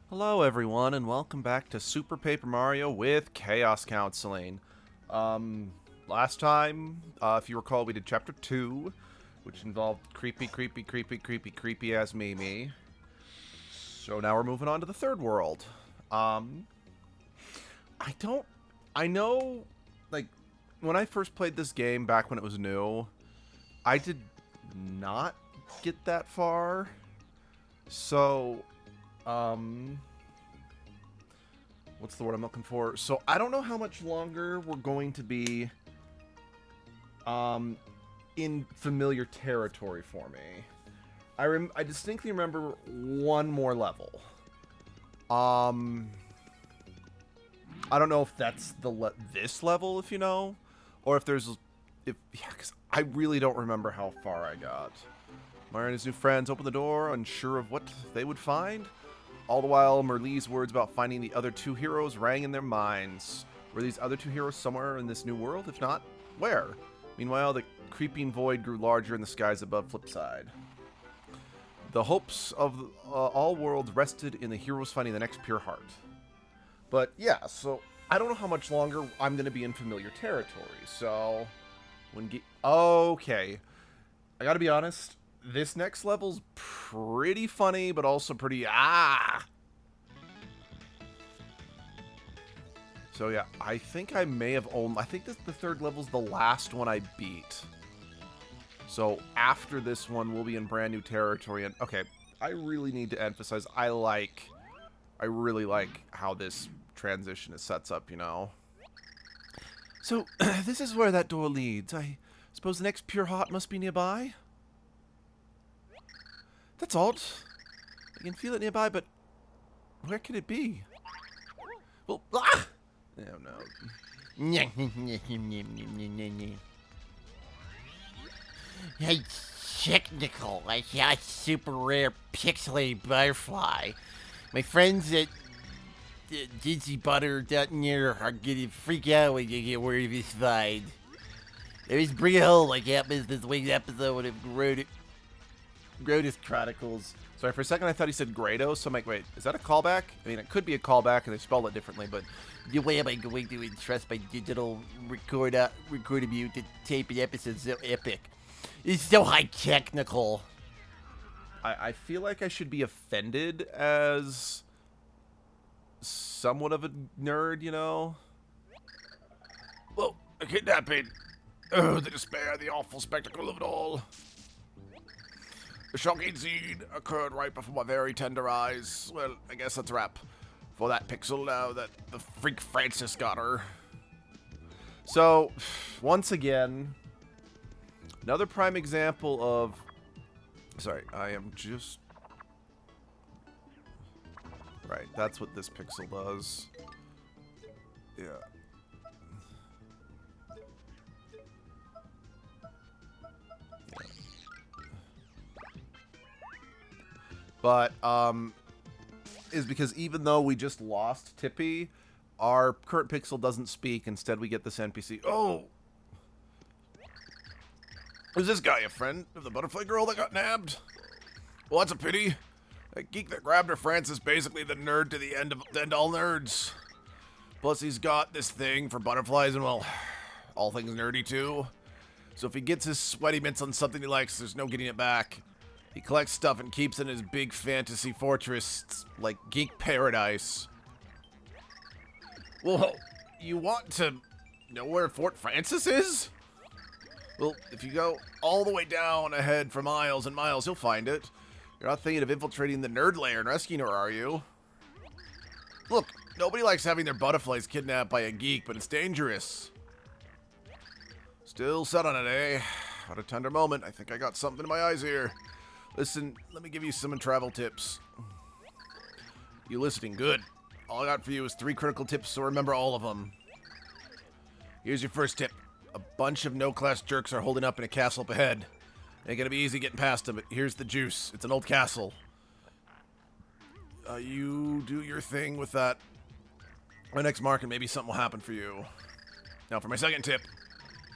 Hello everyone and welcome back to Super Paper Mario with Chaos Counseling. Last time, if you recall, we did Chapter 2, which involved creepy as Mimi. So now we're moving on to the third world. I know, like, when I first played this game back when it was new, I did not get that far. So, what's the word I'm looking for? So I don't know how much longer we're going to be in familiar territory for me. I distinctly remember one more level. I don't know if that's this level, if you know, or if there's because I really don't remember how far I got. Mario and his new friends opened the door, unsure of what they would find. All the while, Merlee's words about finding the other two heroes rang in their minds. Were these other two heroes somewhere in this new world? If not, where? Meanwhile, the creeping void grew larger in the skies above Flipside. The hopes of all worlds rested in the heroes finding the next pure heart. But yeah, so I don't know how much longer I'm going to be in familiar territory. So, okay, I got to be honest. This next level's pretty funny, but also pretty So yeah, I think I may have I think the third level's the last one I beat. So after this one, we'll be in brand new territory. And okay, I really need to emphasize, I really like how this transition sets up, you know. So this is where that door leads. I suppose the next pure heart must be nearby. That's odd. I can feel it nearby, but where could it be? Well, oh no. Hey, technical, I got a super rare pixelated butterfly. My friends at Dizzy Butter down here are gonna freak out when they get word of this find. They just bring it home like happens this week's episode of Grodus Chronicles. Sorry, for a second I thought he said Grado, so I'm like, wait, is that a callback? I mean, it could be a callback and they spelled it differently, but the way am I going to entrust my digital recorder mute to tape an episode so epic? It's so high technical. I feel like I should be offended as somewhat of a nerd, you know? Well, a kidnapping. Oh, the despair, the awful spectacle of it all. The shocking scene occurred right before my very tender eyes. Well, I guess that's a wrap for that pixel now that the freak Francis got her. So, once again, another prime example of... Sorry, I am just... Right, that's what this pixel does. Yeah. But, is because even though we just lost Tippy, our current pixel doesn't speak. Instead, we get this NPC. Oh! Is this guy a friend of the butterfly girl that got nabbed? Well, that's a pity. That geek that grabbed her, France, is basically the nerd to the end all nerds. Plus, he's got this thing for butterflies and, well, all things nerdy, too. So if he gets his sweaty mitts on something he likes, there's no getting it back. He collects stuff and keeps it in his big fantasy fortress, like Geek Paradise. Whoa, you want to know where Fort Francis is? Well, if you go all the way down ahead for miles and miles, you'll find it. You're not thinking of infiltrating the nerd lair and rescuing her, are you? Look, nobody likes having their butterflies kidnapped by a geek, but it's dangerous. Still set on it, eh? What a tender moment. I think I got something in my eyes here. Listen, let me give you some travel tips. You listening? Good. All I got for you is 3 critical tips, so remember all of them. Here's your first tip. A bunch of no-class jerks are holding up in a castle up ahead. Ain't gonna be easy getting past them, but here's the juice. It's an old castle. You do your thing with that. My next mark, and maybe something will happen for you. Now for my second tip.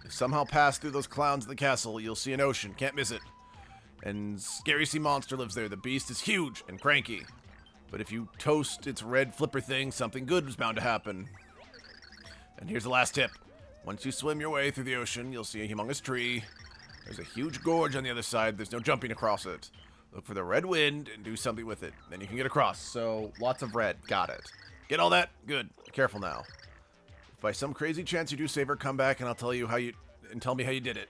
If somehow pass through those clowns in the castle, you'll see an ocean. Can't miss it. And scary sea monster lives there. The beast is huge and cranky. But if you toast its red flipper thing, something good was bound to happen. And here's the last tip. Once you swim your way through the ocean, you'll see a humongous tree. There's a huge gorge on the other side. There's no jumping across it. Look for the red wind and do something with it. Then you can get across. So, lots of red. Got it. Get all that? Good. Be careful now. If by some crazy chance you do save her, come back and I'll tell you how you... and tell me how you did it.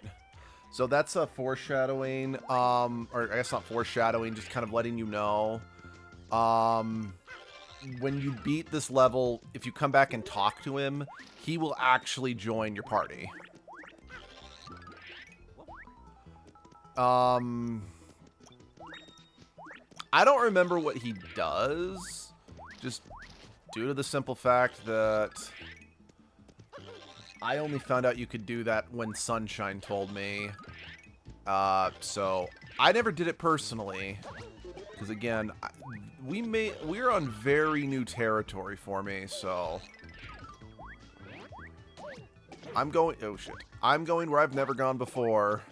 So that's a foreshadowing, or I guess not foreshadowing, just kind of letting you know. When you beat this level, if you come back and talk to him, he will actually join your party. I don't remember what he does, just due to the simple fact that I only found out you could do that when Sunshine told me. So I never did it personally, because again, we're on very new territory for me, so I'm going, oh shit, I'm going where I've never gone before.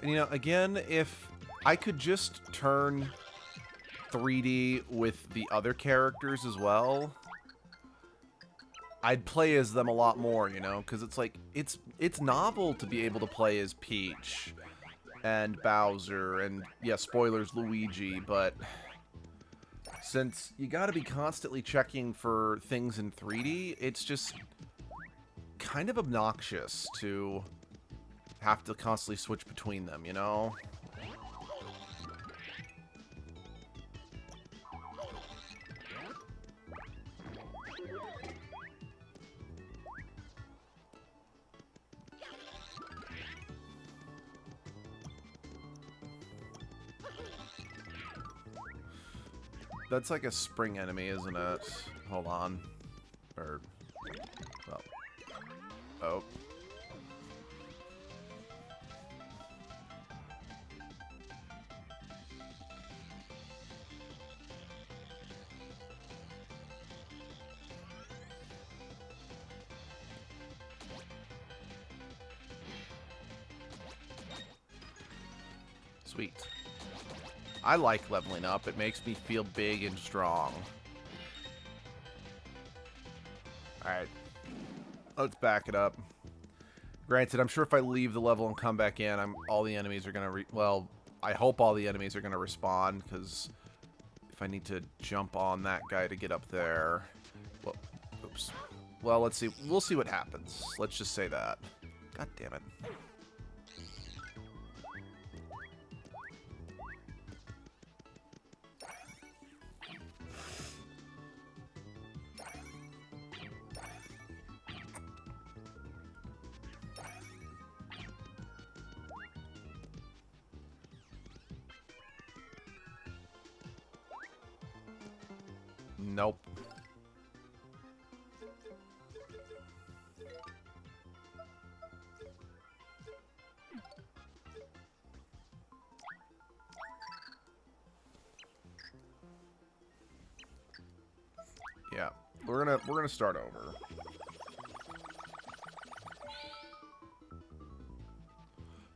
And, you know, again, if I could just turn 3D with the other characters as well, I'd play as them a lot more, you know, because it's like, it's novel to be able to play as Peach and Bowser and, yeah, spoilers, Luigi, but since you gotta be constantly checking for things in 3D, it's just kind of obnoxious to have to constantly switch between them, you know? That's like a spring enemy, isn't it? Hold on. Or, well, oh. Sweet. I like leveling up. It makes me feel big and strong. Alright. Let's back it up. Granted, I'm sure if I leave the level and come back in, all the enemies are going to... well, I hope all the enemies are going to respawn, because if I need to jump on that guy to get up there... well, oops. Well, let's see. We'll see what happens. Let's just say that. God damn it. Nope. Yeah, we're gonna start over.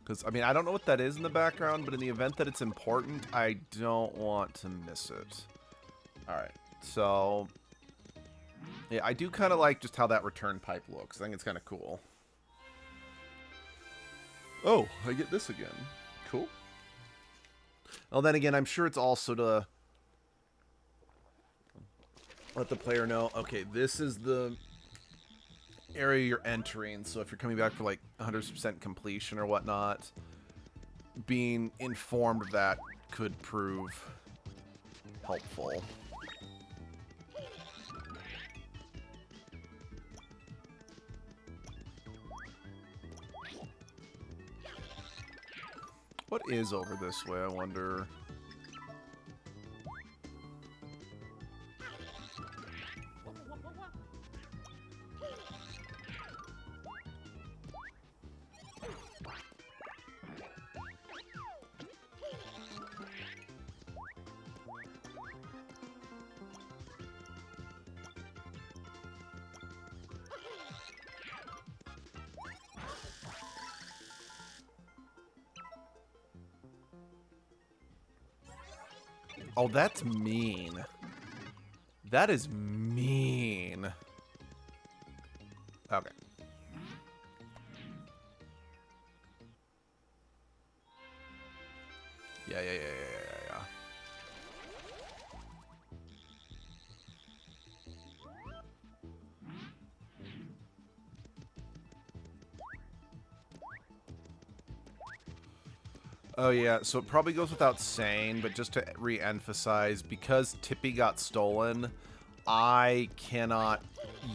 Because, I mean, I don't know what that is in the background, but in the event that it's important, I don't want to miss it. Alright, so... yeah, I do kind of like just how that return pipe looks. I think it's kind of cool. Oh, I get this again. Cool. Well, then again, I'm sure it's also to let the player know, okay, this is the area you're entering, so if you're coming back for like 100% completion or whatnot, being informed of that could prove helpful. What is over this way, I wonder? Oh, that's mean. That is mean. Okay. Yeah. Oh yeah, so it probably goes without saying, but just to re-emphasize, because Tippy got stolen, I cannot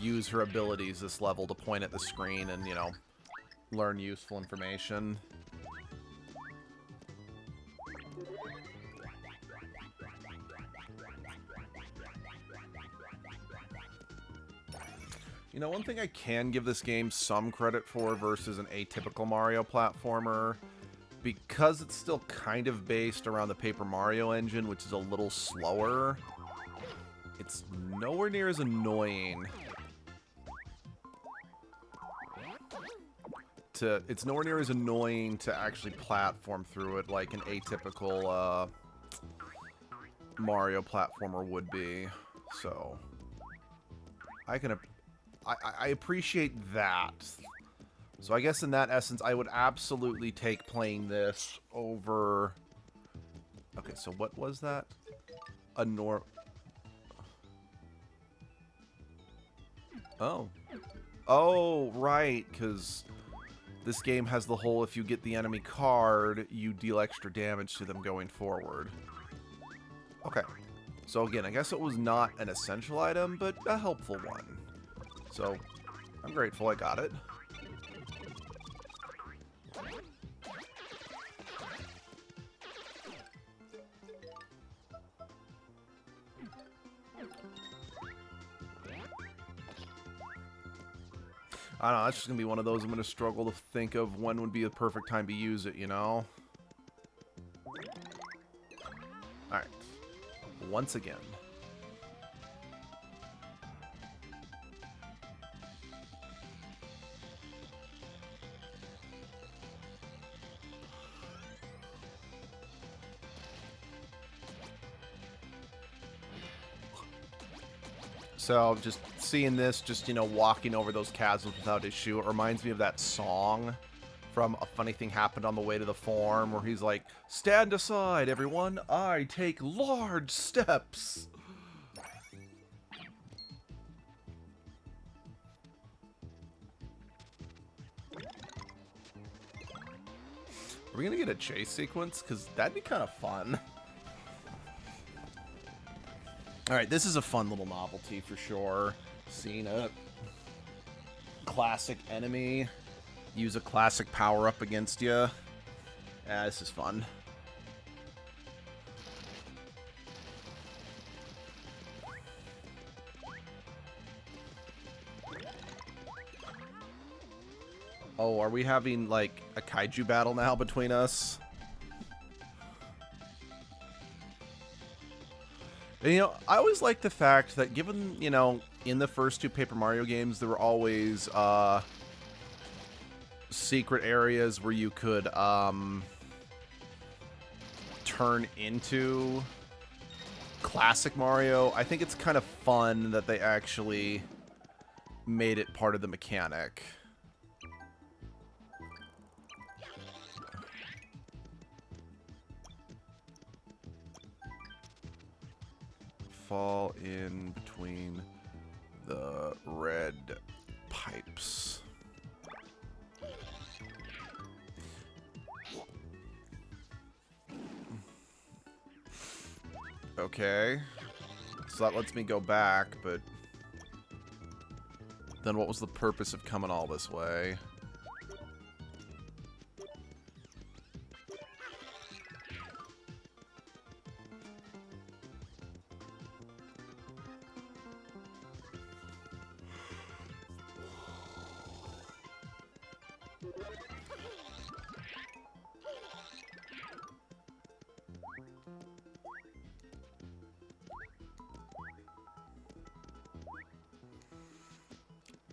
use her abilities this level to point at the screen and, you know, learn useful information. You know, one thing I can give this game some credit for versus an atypical Mario platformer, because it's still kind of based around the Paper Mario engine, which is a little slower, it's nowhere near as annoying to actually platform through it like an atypical Mario platformer would be. So I appreciate that. So I guess in that essence, I would absolutely take playing this over... Okay, so what was that? Oh. Oh, right, because this game has the whole, if you get the enemy card, you deal extra damage to them going forward. Okay. So again, I guess it was not an essential item, but a helpful one. So, I'm grateful I got it. I don't know, that's just going to be one of those I'm going to struggle to think of when would be the perfect time to use it, you know? Alright. Once again. So, just seeing this, just, you know, walking over those chasms without issue, it reminds me of that song from A Funny Thing Happened on the Way to the Farm, where he's like, "Stand aside, everyone, I take large steps." Are we gonna get a chase sequence? Because that'd be kind of fun. Alright, this is a fun little novelty for sure. Seeing a classic enemy use a classic power-up against you. Yeah, this is fun. Oh, are we having, like, a kaiju battle now between us? And, you know, I always like the fact that given, you know, in the first two Paper Mario games, there were always, secret areas where you could, turn into classic Mario. I think it's kind of fun that they actually made it part of the mechanic. Fall in between the red pipes. Okay. So that lets me go back, but then what was the purpose of coming all this way?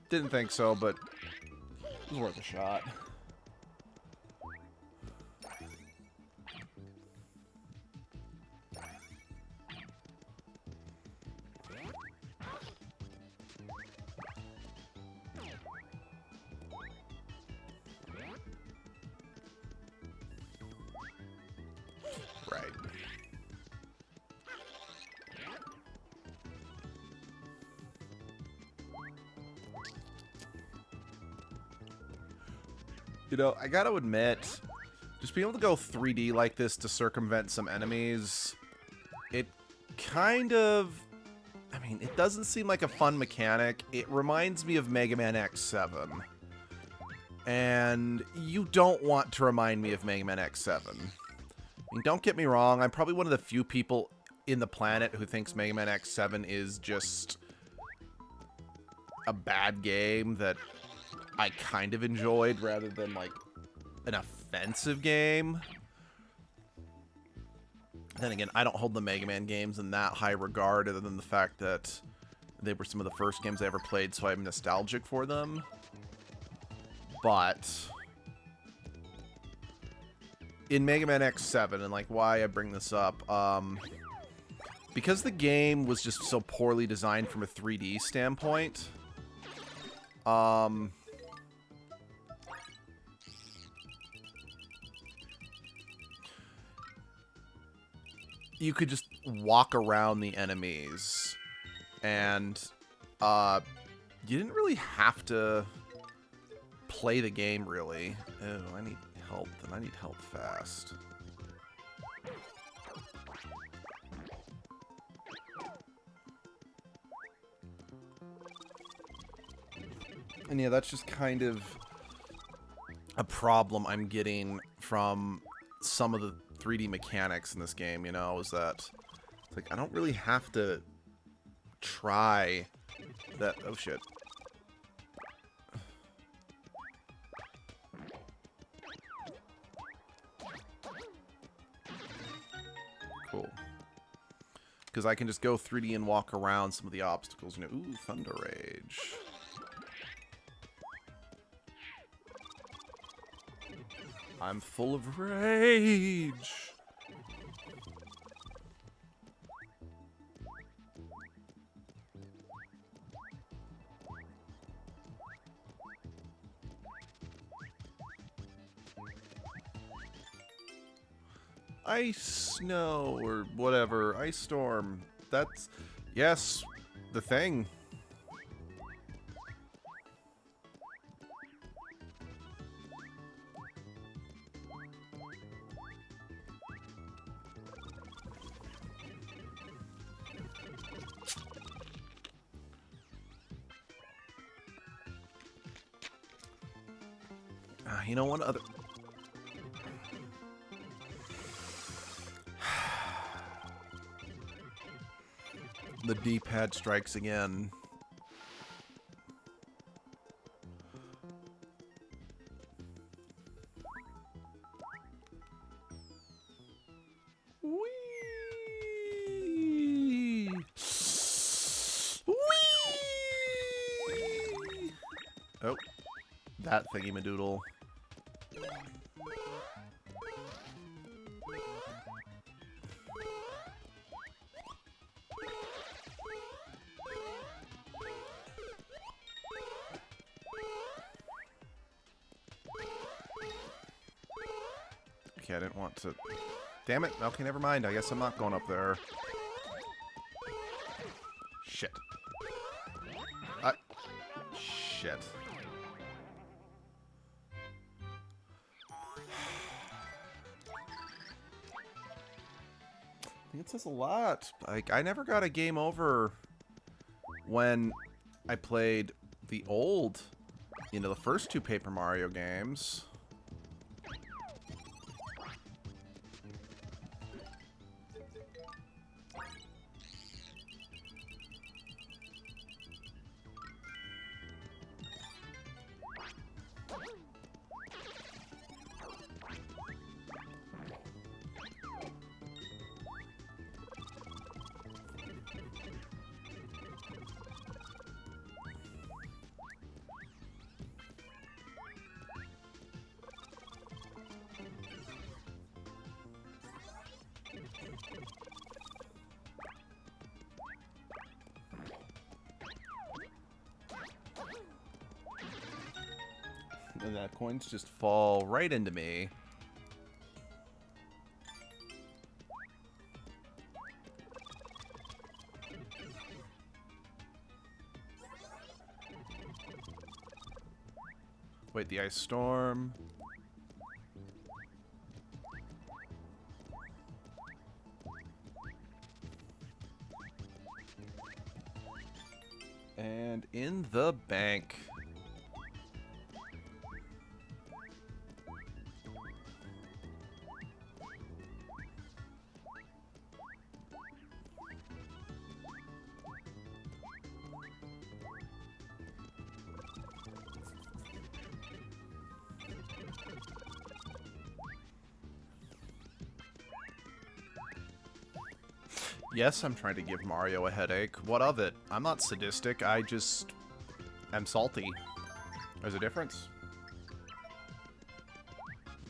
Didn't think so, but it was worth a shot. You know, I gotta admit, just being able to go 3D like this to circumvent some enemies, it kind of... I mean, it doesn't seem like a fun mechanic. It reminds me of Mega Man X7. And you don't want to remind me of Mega Man X7. I mean, don't get me wrong, I'm probably one of the few people in the planet who thinks Mega Man X7 is just a bad game that I kind of enjoyed rather than, like, an offensive game. Then again, I don't hold the Mega Man games in that high regard other than the fact that they were some of the first games I ever played, so I'm nostalgic for them. But in Mega Man X7, and like why I bring this up, because the game was just so poorly designed from a 3D standpoint, you could just walk around the enemies, and you didn't really have to play the game, really. Oh, I need help, and I need help fast. And yeah, that's just kind of a problem I'm getting from some of the 3D mechanics in this game, you know, is that it's like I don't really have to try that. Oh shit. Cool. Because I can just go 3D and walk around some of the obstacles. You know, ooh, Thunder Rage. I'm full of rage. Ice snow or whatever. Ice storm. That's, yes, the thing. You know, one other... The D-pad strikes again. Whee! Whee! Oh, that thingy-madoodle. Okay, I didn't want to... Damn it. Okay, never mind. I guess I'm not going up there. Shit. Shit. I think it says a lot. Like, I never got a game over when I played the old, you know, the first two Paper Mario games. And that coins just fall right into me. Wait, the ice storm. And in the bank. Yes, I'm trying to give Mario a headache. What of it? I'm not sadistic. I just am salty. There's a difference.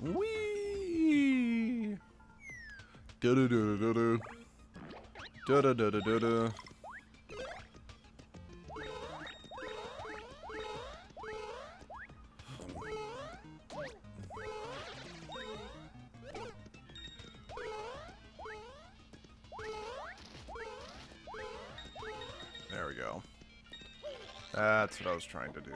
Whee! Do-do-do-do-do-do. Do-do-do-do-do-do. There we go. That's what I was trying to do.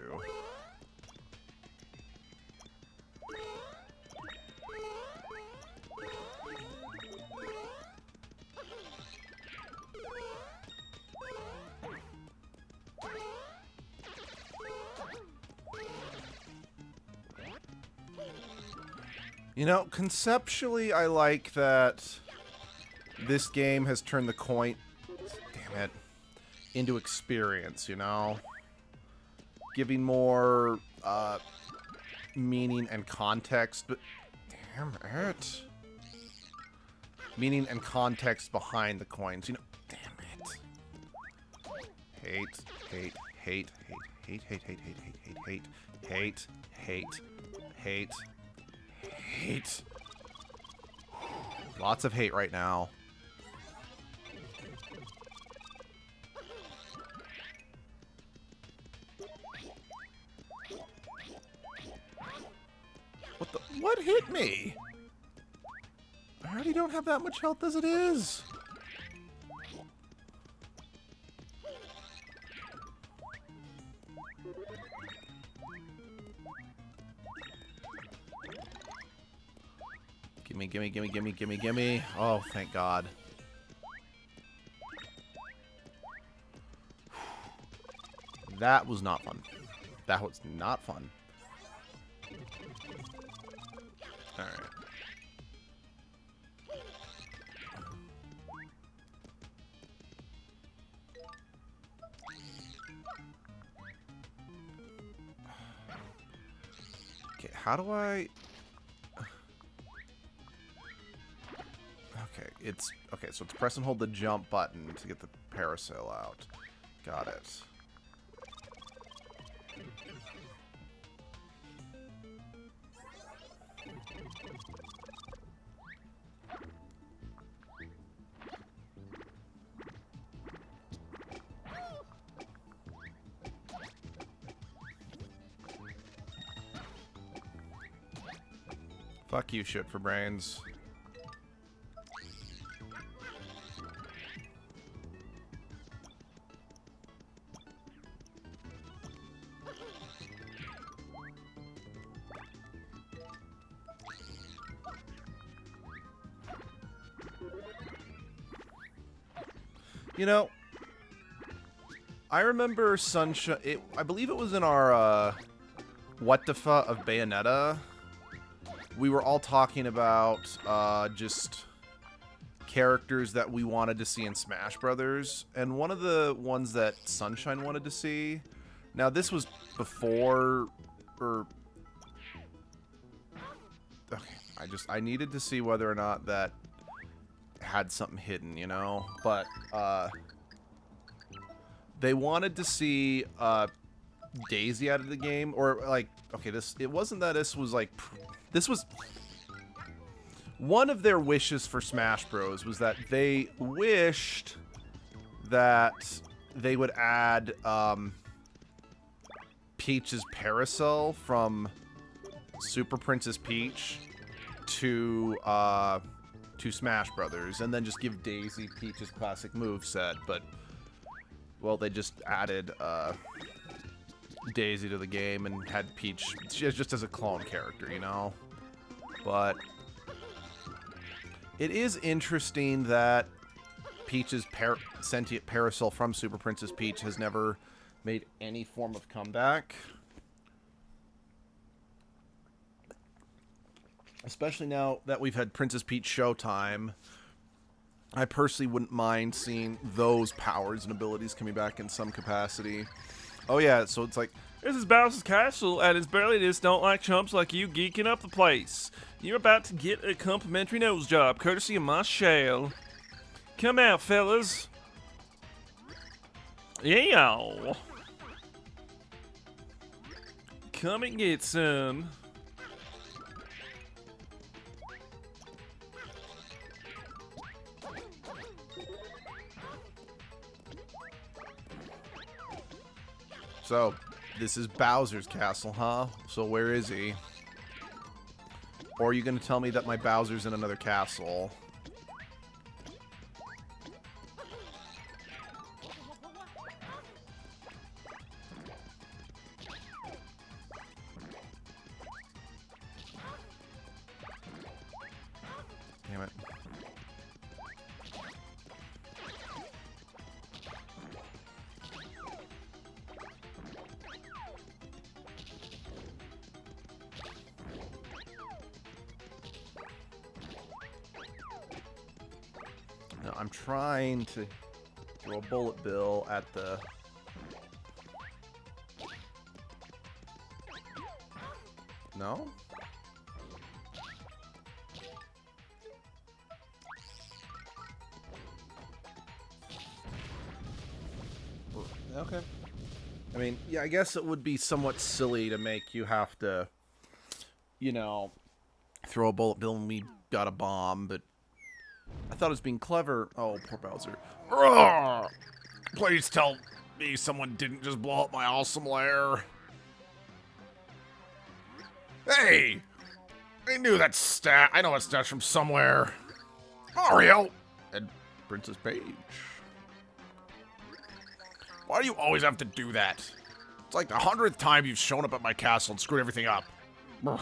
You know, conceptually, I like that this game has turned the coin... Damn it. Into experience, you know? Giving more, meaning and context, but... Damn it. Meaning and context behind the coins, you know? Damn it. Hate, hate, hate, hate, hate, hate, hate, hate, hate, hate, hate, hate, hate. Lots of hate right now. What the? What hit me? I already don't have that much health as it is. Gimme, gimme, gimme, gimme, gimme, gimme. Oh, thank God. That was not fun. That was not fun. Alright. Okay, how do I... Okay, it's... Okay, so it's press and hold the jump button to get the parasail out. Got it. Fuck you, shit for brains. You know, I remember Sunshine. I believe it was in our What the Fuck of Bayonetta. We were all talking about just characters that we wanted to see in Smash Brothers, and one of the ones that Sunshine wanted to see. Now this was before, or okay, I needed to see whether or not that had something hidden, you know. But they wanted to see Daisy out of the game, or like, okay, it wasn't that this was like. This was one of their wishes for Smash Bros. Was that they wished that they would add Peach's Parasol from Super Princess Peach to Smash Brothers, and then just give Daisy Peach's classic moveset. But well, they just added Daisy to the game and had Peach just as a clone character, you know? But it is interesting that Peach's sentient parasol from Super Princess Peach has never made any form of comeback. Especially now that we've had Princess Peach Showtime, I personally wouldn't mind seeing those powers and abilities coming back in some capacity. Oh yeah, so it's like, This is Bowser's Castle, and it's barely just don't like chumps like you geeking up the place. You're about to get a complimentary nose job, courtesy of my shell. Come out, fellas. Yeah. Come and get some. so this is Bowser's castle, huh? So where is he? Or are you going to tell me that my Bowser's in another castle? Damn it. No, I'm trying to throw a bullet bill at the... No? Okay. I mean, yeah, I guess it would be somewhat silly to make you have to, you know, throw a bullet bill when we got a bomb, but I thought it was being clever. Oh, poor Bowser. Rawr! Please tell me someone didn't just blow up my awesome lair. Hey! I knew that stat. I know that stat's from somewhere. Mario! And Princess Peach. Why do you always have to do that? It's like the 100th time you've shown up at my castle and screwed everything up. Ugh.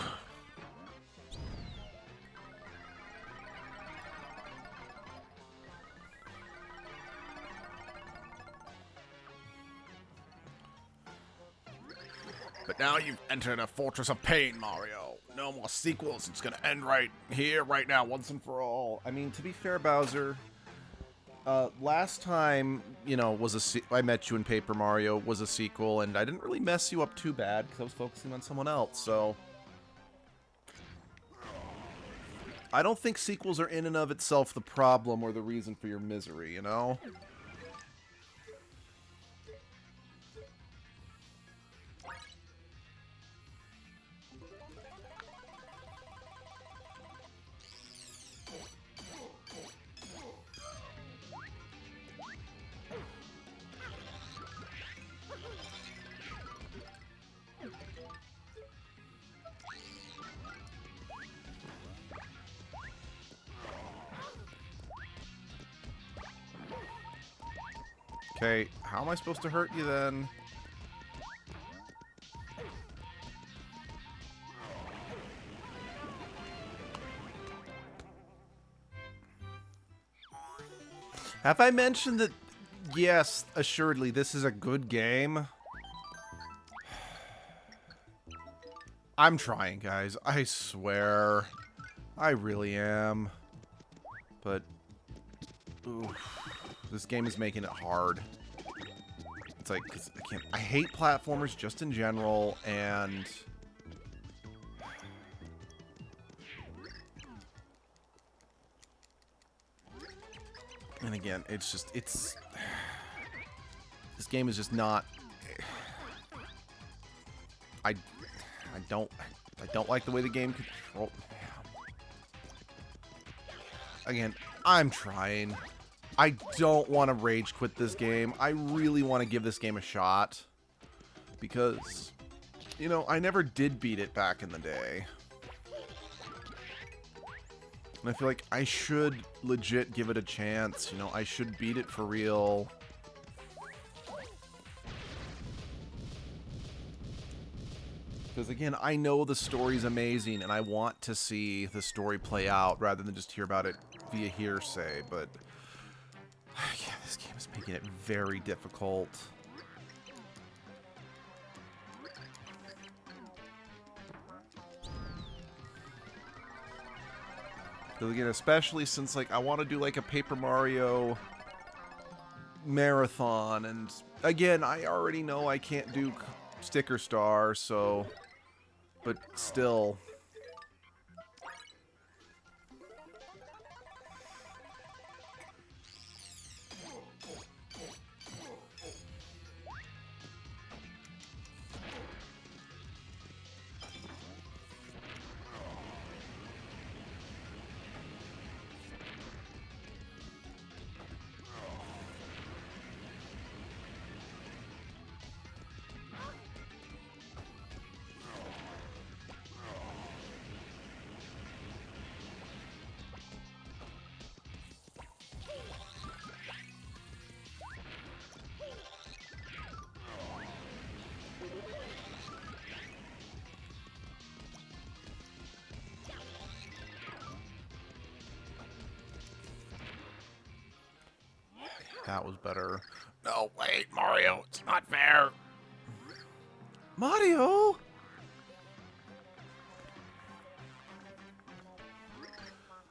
But now you've entered a fortress of pain, Mario. No more sequels. It's gonna end right here, right now, once and for all. I mean, to be fair, Bowser, last time, you know, I met you in Paper Mario was a sequel, and I didn't really mess you up too bad because I was focusing on someone else. So I don't think sequels are in and of itself the problem or the reason for your misery, you know? Okay, how am I supposed to hurt you then? Have I mentioned that, yes, assuredly, this is a good game? I'm trying, guys. I swear. I really am. But, oof, this game is making it hard. It's like, 'cause I hate platformers just in general, and... And again, it's just, this game is just not... I don't like the way the game controls. Again, I'm trying. I don't want to rage quit this game. I really want to give this game a shot. Because, you know, I never did beat it back in the day. And I feel like I should legit give it a chance. You know, I should beat it for real. Because again, I know the story's amazing, and I want to see the story play out rather than just hear about it via hearsay, but... Yeah, this game is making it very difficult. Because again, especially since like I want to do like a Paper Mario marathon, and again, I already know I can't do Sticker Star, so, but still. That was better. No, wait, Mario, it's not fair. Mario?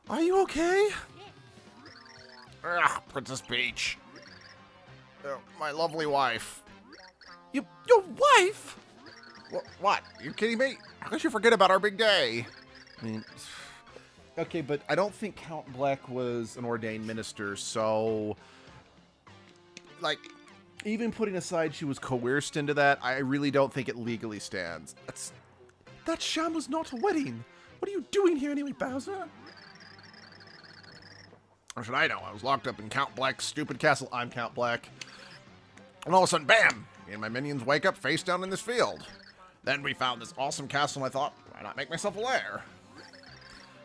Are you okay? Ugh, Princess Peach. My lovely wife. Your wife? What? Are you kidding me? How could you forget about our big day? I mean, okay, but I don't think Count Black was an ordained minister, so, like, even putting aside she was coerced into that, I really don't think it legally stands. That sham was not a wedding. What are you doing here anyway, Bowser? How should I know? I was locked up in Count Black's stupid castle. I'm Count Black. And all of a sudden, bam! Me and my minions wake up face down in this field. Then we found this awesome castle, and I thought, why not make myself a lair?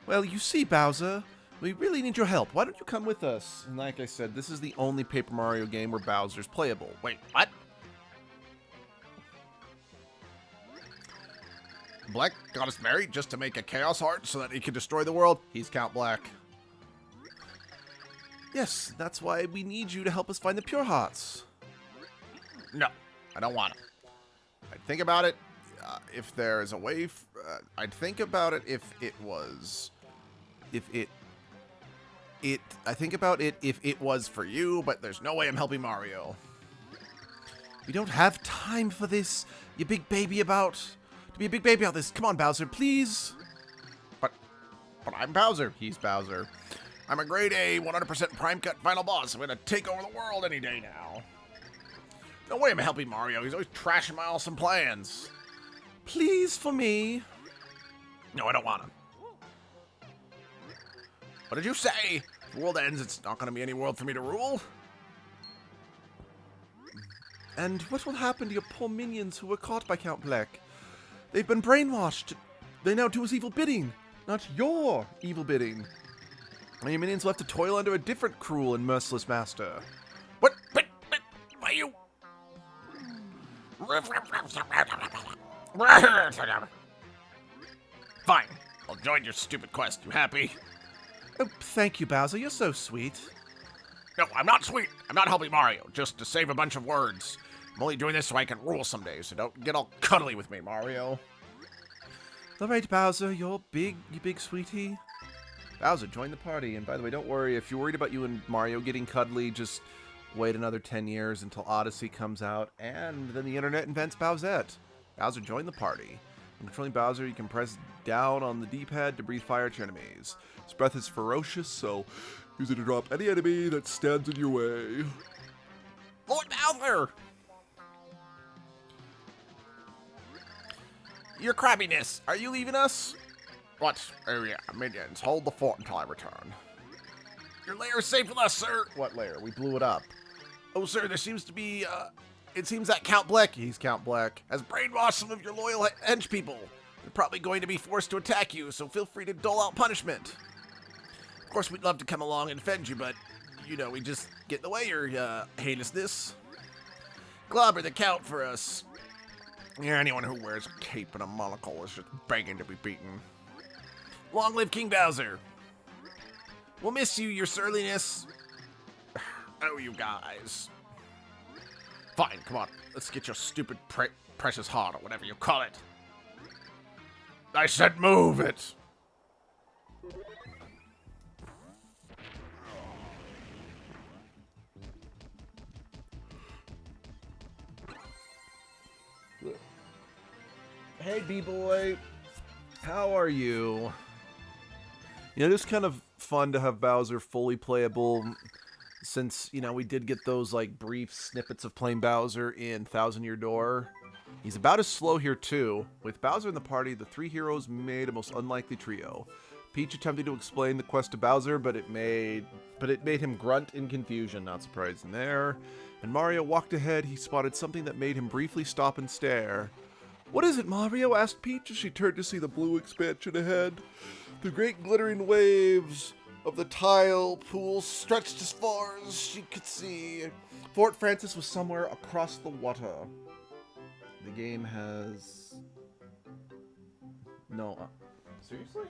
Well, you see, Bowser, we really need your help. Why don't you come with us? And like I said, this is the only Paper Mario game where Bowser's playable. Wait, what? Black got us married just to make a Chaos Heart so that he could destroy the world? He's Count Black. Yes, that's why we need you to help us find the Pure Hearts. No, I don't want it. I'd think about it if there's a way. I'd think about it if it was. I think about it if it was for you, but there's no way I'm helping Mario. We don't have time for this, you big baby about. To be a big baby about this. Come on, Bowser, please. But I'm Bowser. He's Bowser. I'm a grade A, 100% prime cut final boss. I'm gonna take over the world any day now. No way I'm helping Mario. He's always trashing my awesome plans. Please, for me. No, I don't want him. What did you say? If the world ends, it's not gonna be any world for me to rule. And what will happen to your poor minions who were caught by Count Black? They've been brainwashed. They now do his evil bidding, not your evil bidding. And your minions will have to toil under a different cruel and merciless master. What? Why you? Fine. I'll join your stupid quest. You happy? Oh, thank you, Bowser. You're so sweet. No, I'm not sweet. I'm not helping Mario, just to save a bunch of words. I'm only doing this so I can rule someday, so don't get all cuddly with me, Mario. All right, Bowser, you big sweetie. Bowser, join the party. And by the way, don't worry. If you're worried about you and Mario getting cuddly, just wait another 10 years until Odyssey comes out, and then the internet invents Bowsette. Bowser, join the party. When controlling Bowser, you can press down on the D-pad to breathe fire at your enemies. His breath is ferocious, so use it to drop any enemy that stands in your way. Lord Bowser! Your crabbiness, are you leaving us? What? Oh yeah, minions, hold the fort until I return. Your lair is safe with us, sir. What lair? We blew it up. Oh, sir, there seems to be, it seems that Count Black, He's Count Black. has brainwashed some of your loyal hench people. They're probably going to be forced to attack you, so feel free to dole out punishment. Of course, we'd love to come along and defend you, but, you know, we just get in the way of your, heinousness. Clobber the Count for us. Yeah, anyone who wears a cape and a monocle is just begging to be beaten. Long live King Bowser. We'll miss you, your surliness. Oh, you guys. Fine, come on. Let's get your stupid precious heart, or whatever you call it. I said move it. Hey, B-boy. How are you? You know, it's kind of fun to have Bowser fully playable since, you know, we did get those, like, brief snippets of playing Bowser in Thousand Year Door. He's about as slow here, too. With Bowser in the party, the three heroes made a most unlikely trio. Peach attempted to explain the quest to Bowser, but it made him grunt in confusion, not surprising there. And Mario walked ahead. He spotted something that made him briefly stop and stare. "What is it, Mario?" asked Peach as she turned to see the blue expansion ahead. The great glittering waves of the tile pool stretched as far as she could see. Fort Francis was somewhere across the water. The game has... No. Seriously?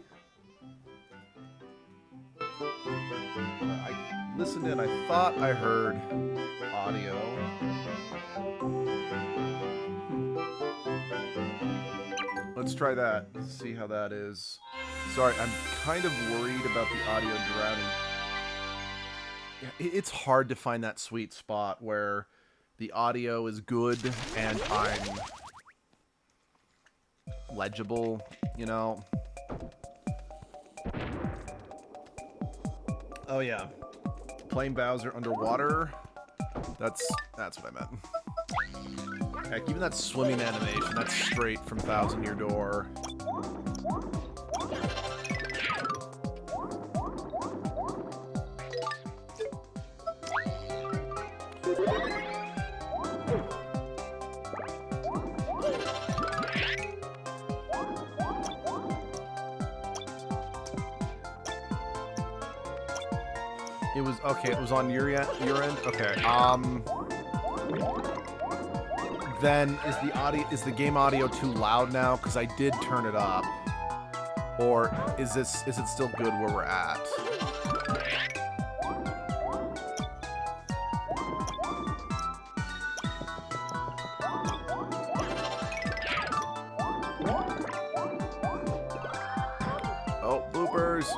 I listened in. I thought I heard audio. Let's try that. See how that is. Sorry, I'm kind of worried about the audio drowning. Yeah, it's hard to find that sweet spot where the audio is good and I'm legible, you know? Oh yeah. Playing Bowser underwater. That's what I meant. Heck, even that swimming animation, that's straight from Thousand Year Door. It was okay. It was on your end. Okay. Then is the game audio too loud now? Because I did turn it up. Or is it still good where we're at? Oh, bloopers.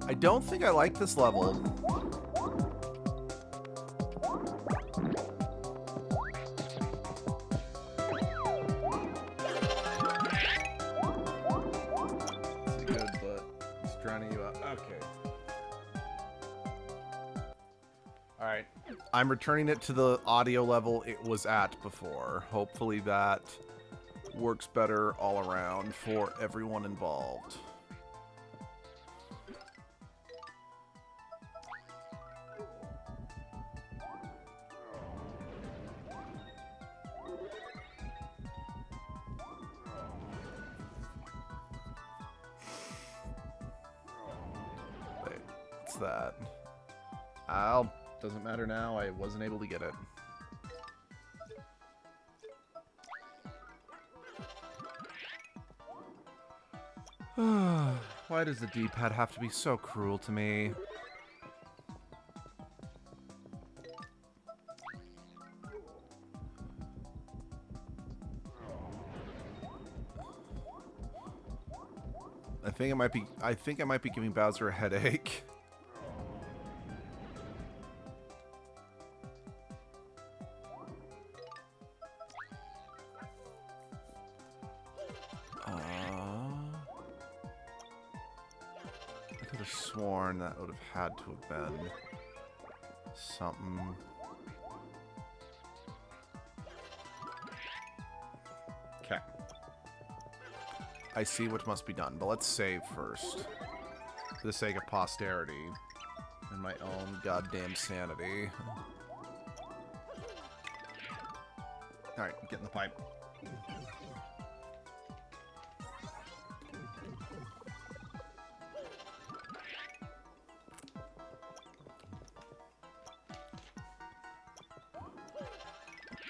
I don't think I like this level. It's good, but it's drowning you out. Okay. Alright. I'm returning it to the audio level it was at before. Hopefully that works better all around for everyone involved. That. Doesn't matter now. I wasn't able to get it. Why does the D-pad have to be so cruel to me? I think I might be giving Bowser a headache. I could have sworn that would have had to have been something. Okay. I see what must be done, but let's save first. For the sake of posterity and my own goddamn sanity. Alright, get in the pipe.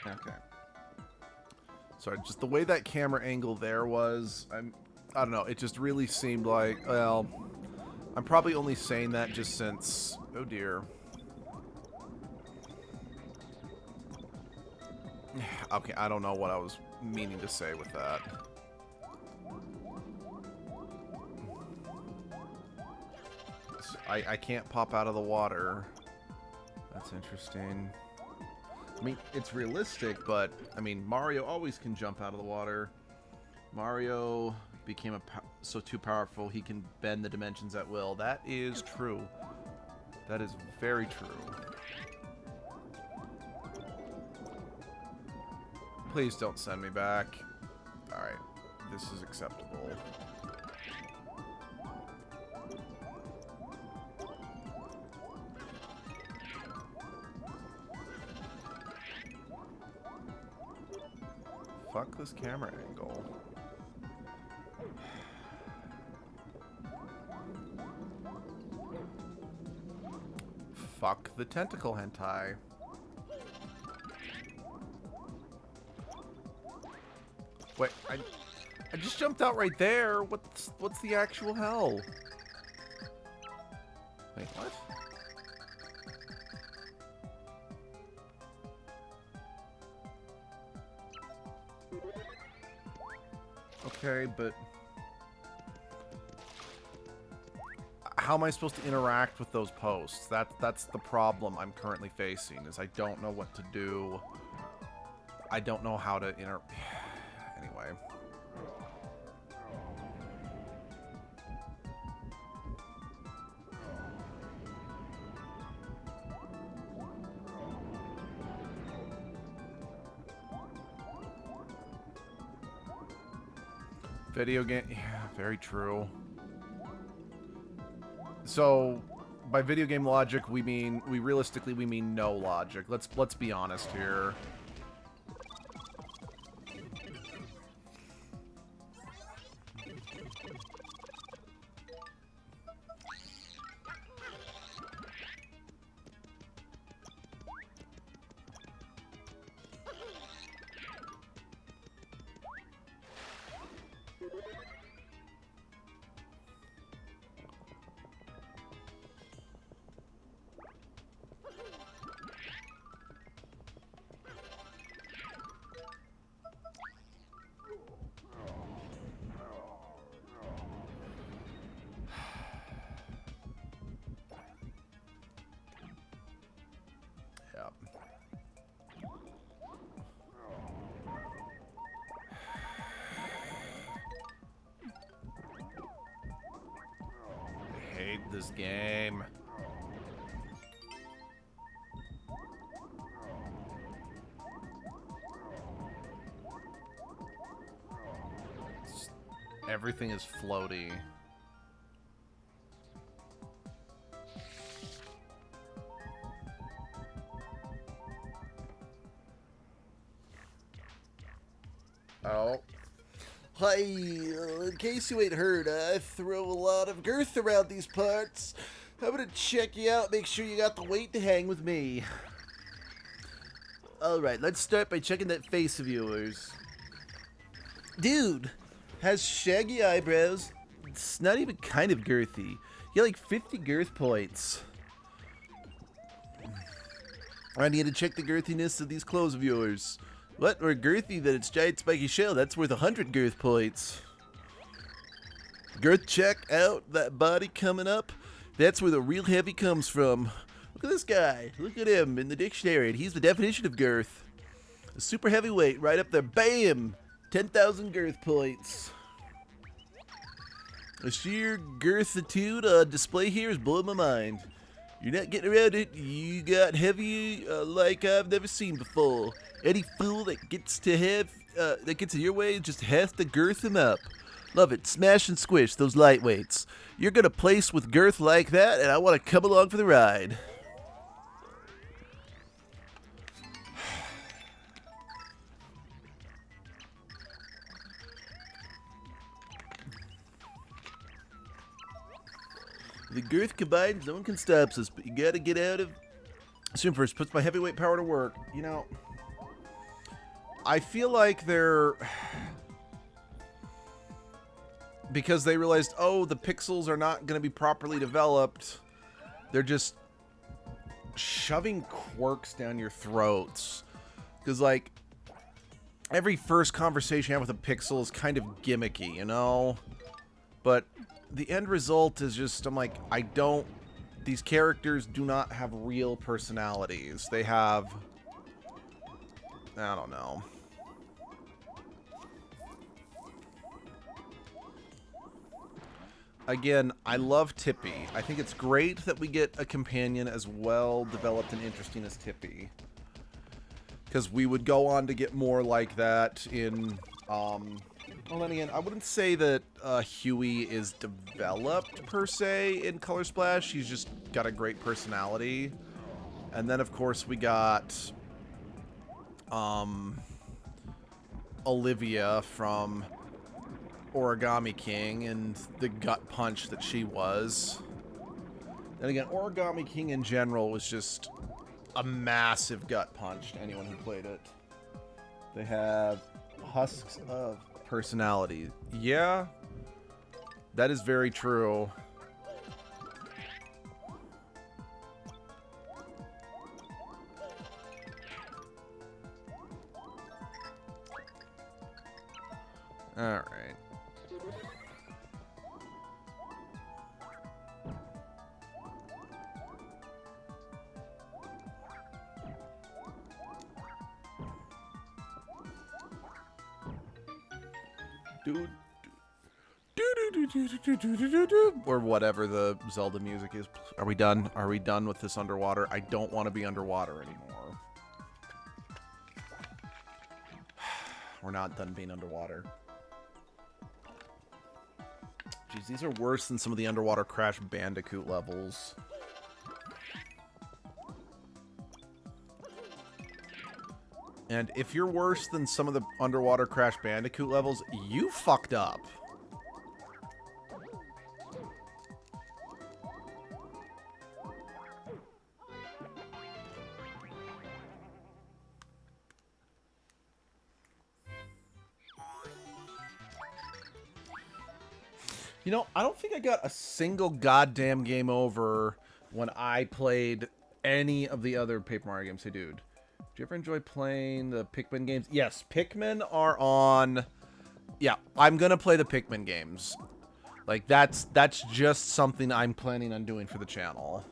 Okay. Sorry, just the way that camera angle there was, I don't know, it just really seemed like, well, I'm probably only saying that just since, oh dear. Okay, I don't know what I was meaning to say with that. I can't pop out of the water. That's interesting. I mean, it's realistic, but, I mean, Mario always can jump out of the water. Mario became so too powerful he can bend the dimensions at will. That is true. That is very true. Please don't send me back. Alright, this is acceptable. Fuck this camera angle. Fuck the tentacle hentai. Wait, I just jumped out right there. What's the actual hell? Wait, what? Okay, but how am I supposed to interact with those posts? That's the problem I'm currently facing, is I don't know what to do. I don't know how to Anyway. Video game, yeah, very true. So, by video game logic, we realistically mean no logic. Let's be honest here. This game. Everything is floaty. Oh. Hi, in case you ain't heard, I throw a lot of girth around these parts. I'm gonna check you out, make sure you got the weight to hang with me. Alright, let's start by checking that face of yours. Dude, has shaggy eyebrows. It's not even kind of girthy. You got like 50 girth points. I need to check the girthiness of these clothes of yours. What? More girthy than its giant spiky shell. That's worth 100 girth points. Girth check out. That body coming up. That's where the real heavy comes from. Look at this guy. Look at him in the dictionary. He's the definition of girth. A super heavyweight right up there. Bam! 10,000 girth points. The sheer girthitude on display here is blowing my mind. You're not getting around it. You got heavy like I've never seen before. Any fool that gets in your way just has to girth him up. Love it. Smash and squish those lightweights. You're gonna place with girth like that, and I want to come along for the ride. The girth combines, no one can stop us, but you gotta get out of... Soon first, puts my heavyweight power to work. You know, I feel like they're... Because they realized, oh, the pixels are not gonna be properly developed, they're just shoving quirks down your throats. Because, like, every first conversation you have with a pixel is kind of gimmicky, you know? But the end result is just, I'm like, these characters do not have real personalities. They have, I don't know. Again, I love Tippy. I think it's great that we get a companion as well developed and interesting as Tippy. Because we would go on to get more like that in, well then again, I wouldn't say that Huey is developed per se in Color Splash. He's just got a great personality. And then of course we got Olivia from Origami King and the gut punch that she was. And again, Origami King in general was just a massive gut punch to anyone who played it. They have husks of personality. Yeah, that is very true. All right. Or whatever the Zelda music is. Are we done? Are we done with this underwater? I don't want to be underwater anymore. We're not done being underwater. Jeez, these are worse than some of the underwater Crash Bandicoot levels. And if you're worse than some of the underwater Crash Bandicoot levels, you fucked up. You know, I don't think I got a single goddamn game over when I played any of the other Paper Mario games. Hey, dude, do you ever enjoy playing the Pikmin games? Yes, Pikmin are on... Yeah, I'm gonna play the Pikmin games. Like, that's just something I'm planning on doing for the channel.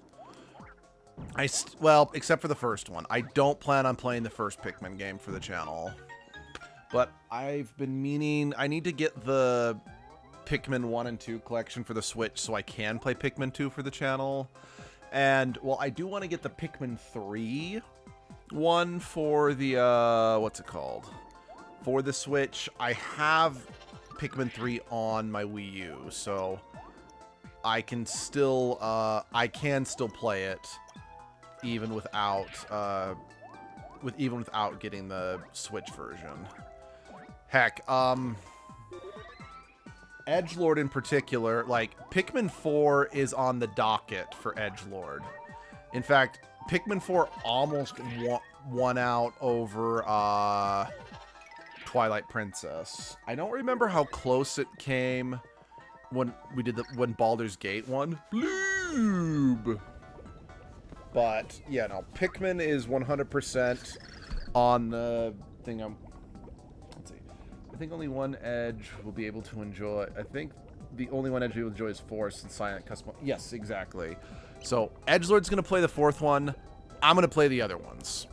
Well, except for the first one. I don't plan on playing the first Pikmin game for the channel. But I've been meaning... I need to get the Pikmin 1 and 2 collection for the Switch so I can play Pikmin 2 for the channel. And, well, I do want to get the Pikmin 3 one for the, what's it called? For the Switch. I have Pikmin 3 on my Wii U, so I can still play it even without, getting the Switch version. Heck, Edgelord in particular, like, Pikmin 4 is on the docket for Edgelord. In fact, Pikmin 4 almost won out over Twilight Princess. I don't remember how close it came when we did when Baldur's Gate won. Bloob! But, yeah, no, Pikmin is 100% on the thing I'm... I think only one edge will be able to enjoy. I think the only one edge we will enjoy is Force and Silent Custom. Yes, exactly. So Edgelord's gonna play the fourth one. I'm gonna play the other ones.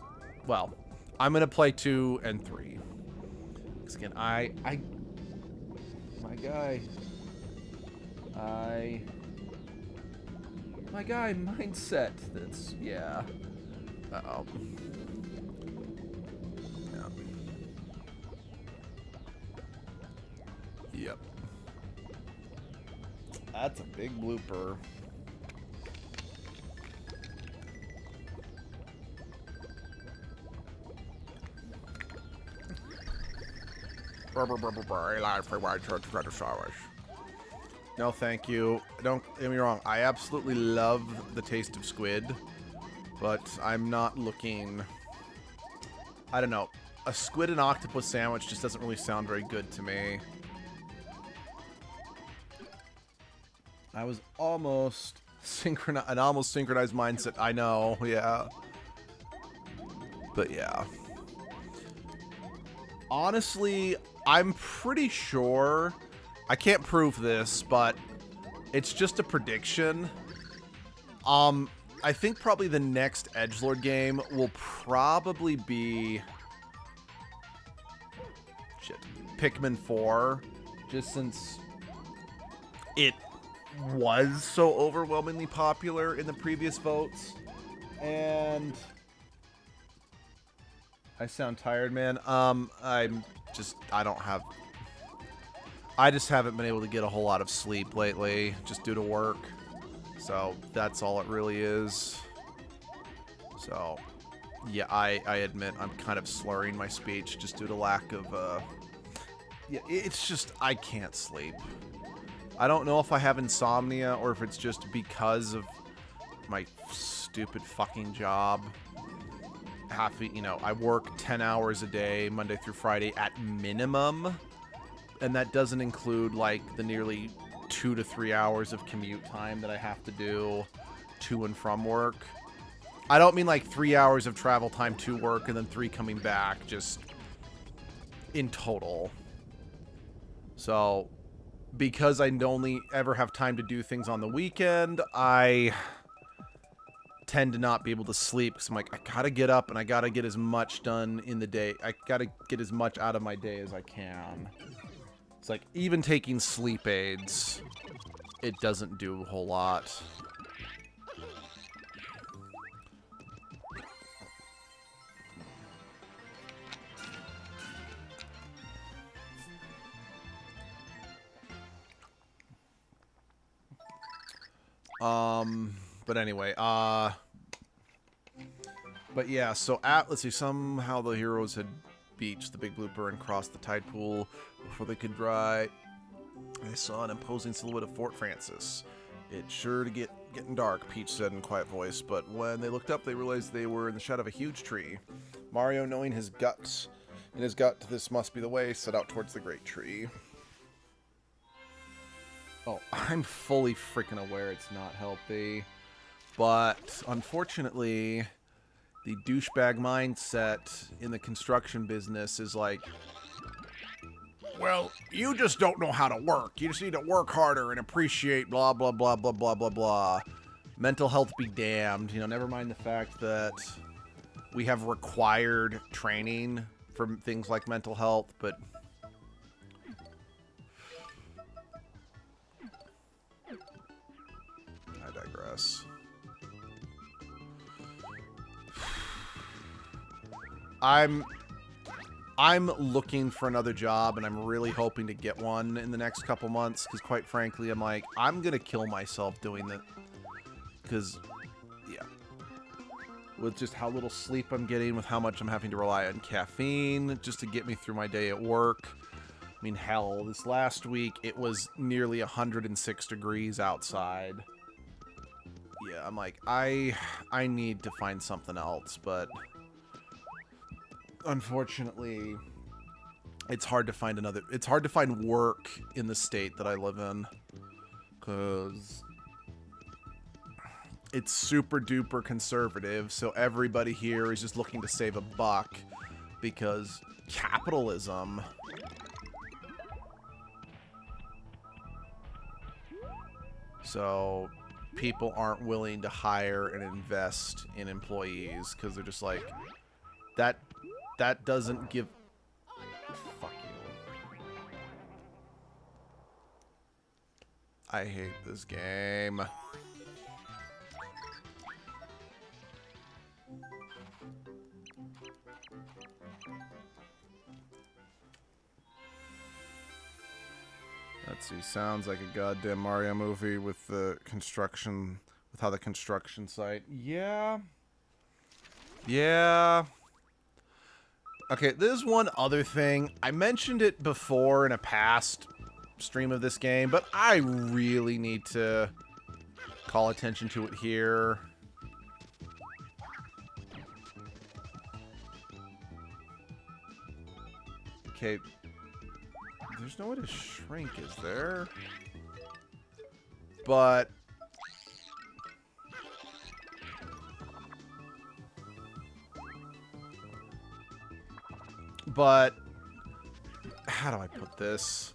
Well, I'm gonna play 2 and 3. Because again, my guy mindset. That's yeah. Uh-oh. Yep. That's a big blooper. No, thank you. Don't get me wrong. I absolutely love the taste of squid, but I'm not looking... I don't know. A squid and octopus sandwich just doesn't really sound very good to me. I was almost an almost synchronized mindset. I know, yeah. But yeah. Honestly, I'm pretty sure, I can't prove this, but it's just a prediction. I think probably the next edgelord game will probably be Pikmin 4, just since it was so overwhelmingly popular in the previous votes. And I sound tired, man. I just haven't been able to get a whole lot of sleep lately, just due to work. So that's all it really is. So yeah, I admit I'm kind of slurring my speech just due to lack of, yeah, it's just, I can't sleep. I don't know if I have insomnia or if it's just because of my stupid fucking job. I work 10 hours a day, Monday through Friday at minimum. And that doesn't include, like, the nearly 2 to 3 hours of commute time that I have to do to and from work. I don't mean, like, 3 hours of travel time to work and then 3 coming back, just in total. So, because I only ever have time to do things on the weekend, I tend to not be able to sleep because I'm like, I gotta get up and I gotta get as much done in the day. I gotta get as much out of my day as I can. It's like, even taking sleep aids, it doesn't do a whole lot. But anyway, but yeah, so let's see, somehow the heroes had beached the big blooper and crossed the tide pool before they could dry. They saw an imposing silhouette of Fort Francis. It's sure to getting dark, Peach said in a quiet voice, but when they looked up, they realized they were in the shadow of a huge tree. Mario, knowing in his gut, this must be the way, set out towards the great tree. Oh, I'm fully freaking aware it's not healthy, but unfortunately, the douchebag mindset in the construction business is like, well, you just don't know how to work. You just need to work harder and appreciate blah, blah, blah, blah, blah, blah, blah. Mental health be damned. Never mind the fact that we have required training for things like mental health, but I digress. I'm looking for another job, and I'm really hoping to get one in the next couple months, because quite frankly, I'm like, I'm going to kill myself doing that, because, yeah, with just how little sleep I'm getting, with how much I'm having to rely on caffeine just to get me through my day at work. I mean, hell, this last week, it was nearly 106 degrees outside. Yeah, I'm like, I need to find something else, but unfortunately, it's hard to find work in the state that I live in, because it's super duper conservative, so everybody here is just looking to save a buck because capitalism. So people aren't willing to hire and invest in employees because they're just like, that doesn't give... Fuck you. I hate this game. Let's see, sounds like a goddamn Mario movie with the construction, with how the construction site... Yeah. Yeah. Okay, there's one other thing. I mentioned it before in a past stream of this game, but I really need to call attention to it here. Okay. There's no way to shrink, is there? But... how do I put this?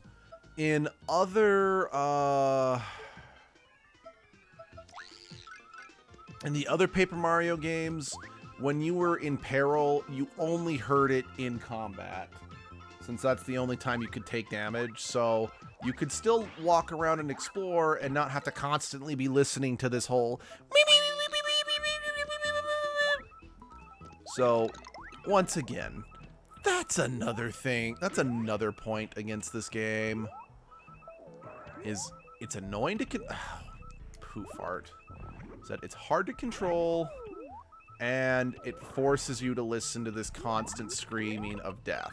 In other, in the other Paper Mario games, when you were in peril, you only heard it in combat, since that's the only time you could take damage. So you could still walk around and explore and not have to constantly be listening to this whole... So, once again, that's another thing. That's another point against this game. Is it's annoying to poo fart. Is that it's hard to control, and it forces you to listen to this constant screaming of death.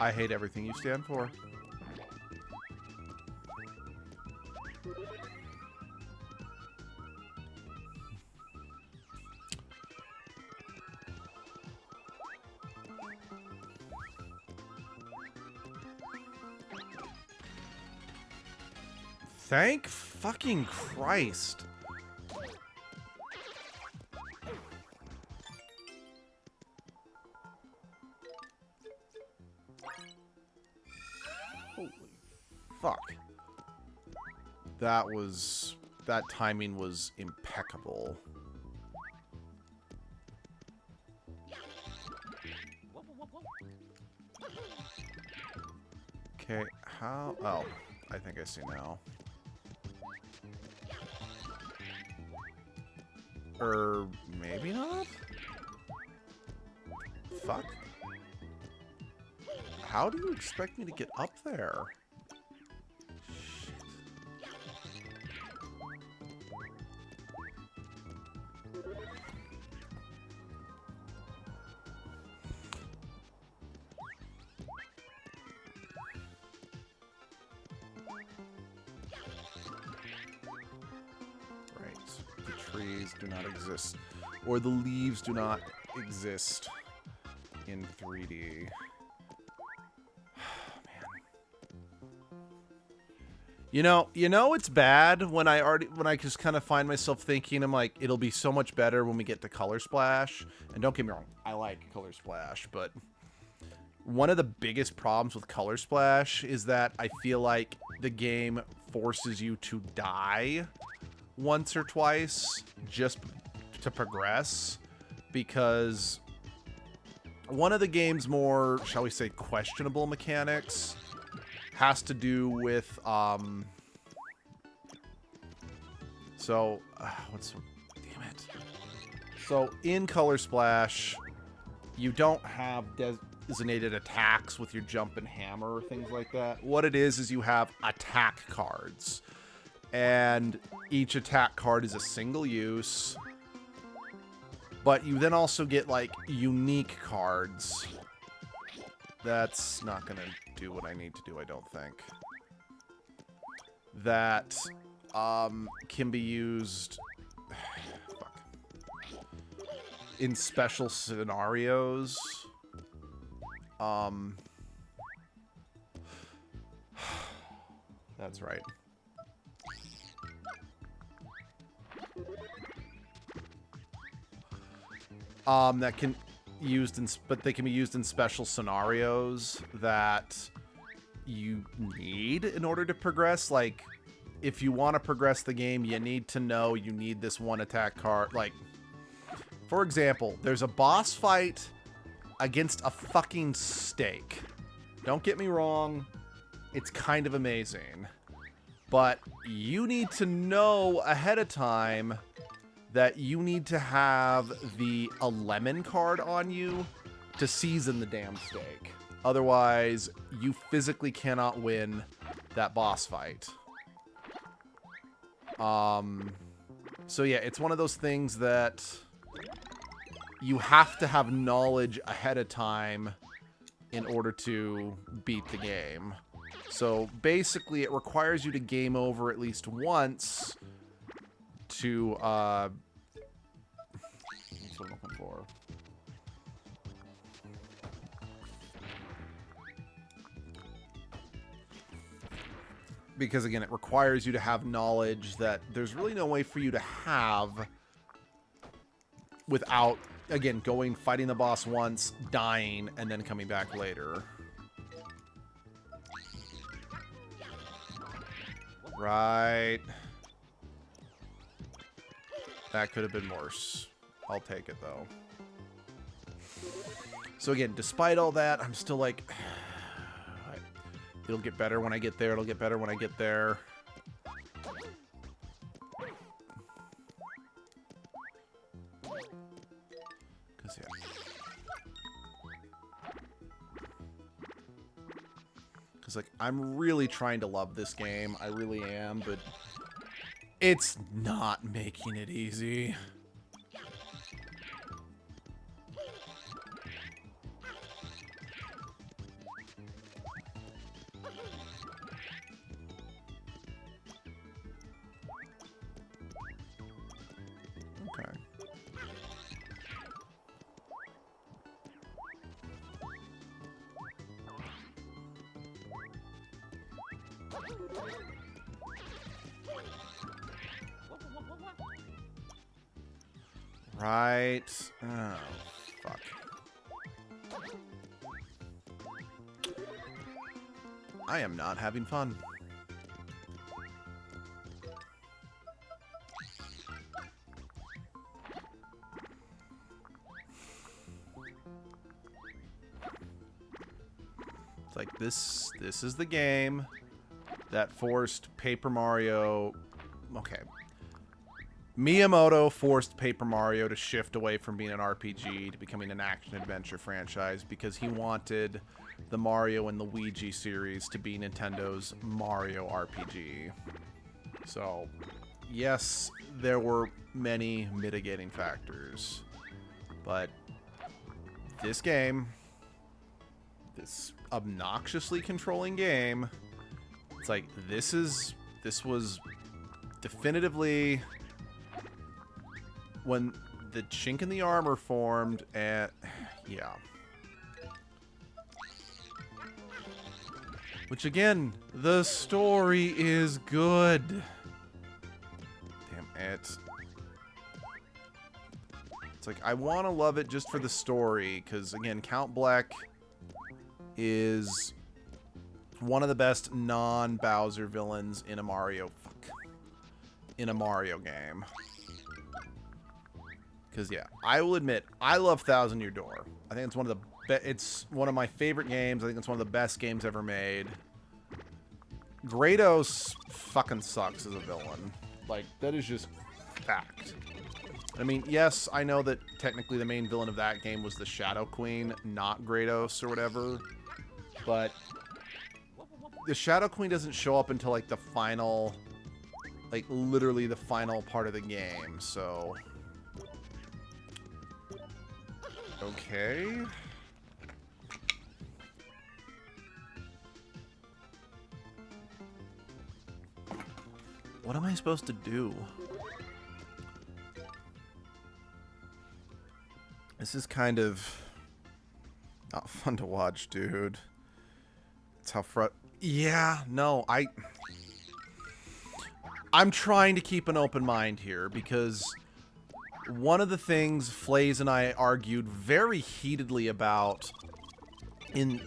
I hate everything you stand for. Thank fucking Christ. Holy fuck. That timing was impeccable. Okay, how? Oh, I think I see now. Or maybe not? Fuck. How do you expect me to get up there? Shit. Right. The trees do not exist. Or the leaves do not exist in 3D. You know it's bad when I just kind of find myself thinking, I'm like, it'll be so much better when we get to Color Splash. And don't get me wrong, I like Color Splash, but one of the biggest problems with Color Splash is that I feel like the game forces you to die once or twice just to progress, because one of the game's more, shall we say, questionable mechanics has to do with, damn it. So, in Color Splash, you don't have designated attacks with your jump and hammer or things like that. What it is you have attack cards. And each attack card is a single use. But you then also get, like, unique cards. That's not gonna do what I need to do, I don't think. That can be used fuck, in special scenarios. That's right. That can but they can be used in special scenarios that you need in order to progress. Like, if you want to progress the game, you need to know you need this one attack card. Like, for example, there's a boss fight against a fucking steak. Don't get me wrong, it's kind of amazing. But you need to know ahead of time that you need to have a lemon card on you to season the damn steak. Otherwise, you physically cannot win that boss fight. So yeah, it's one of those things that you have to have knowledge ahead of time in order to beat the game. So basically, it requires you to game over at least once to That's what I'm looking for. Because, again, it requires you to have knowledge that there's really no way for you to have without, again, fighting the boss once, dying, and then coming back later. Right. That could have been worse. I'll take it, though. So, again, despite all that, I'm still like... It'll get better when I get there. It'll get better when I get there. Because, yeah. Because, like, I'm really trying to love this game. I really am, but it's not making it easy. Right. Oh, fuck. I am not having fun. It's like this is the game that forced Paper Mario... Okay. Miyamoto forced Paper Mario to shift away from being an RPG to becoming an action-adventure franchise because he wanted the Mario and the Luigi series to be Nintendo's Mario RPG. So, yes, there were many mitigating factors, but this game, this obnoxiously controlling game, it's like, this was definitively... when the chink in the armor formed, and yeah. Which, again, the story is good. Damn it. It's like, I want to love it just for the story, because, again, Count Bleck is one of the best non-Bowser villains in a Mario... in a Mario game. Because, yeah, I will admit, I love Thousand Year Door. I think it's one of the it's one of my favorite games. I think it's one of the best games ever made. Kratos fucking sucks as a villain. Like, that is just fact. I mean, yes, I know that technically the main villain of that game was the Shadow Queen, not Kratos or whatever. But the Shadow Queen doesn't show up until, like, the final... like, literally the final part of the game, so... Okay. What am I supposed to do? This is kind of not fun to watch, dude. It's how yeah, no, I'm trying to keep an open mind here because one of the things Flays and I argued very heatedly about in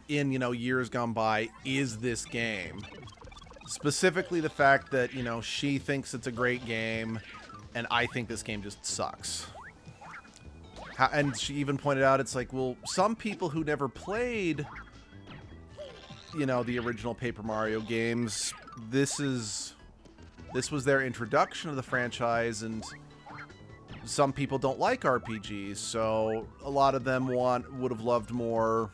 you know, years gone by is this game. Specifically the fact that, you know, she thinks it's a great game and I think this game just sucks. And she even pointed out, it's like, well, some people who never played, you know, the original Paper Mario games, this was their introduction to the franchise, and some people don't like RPGs, so a lot of them would have loved more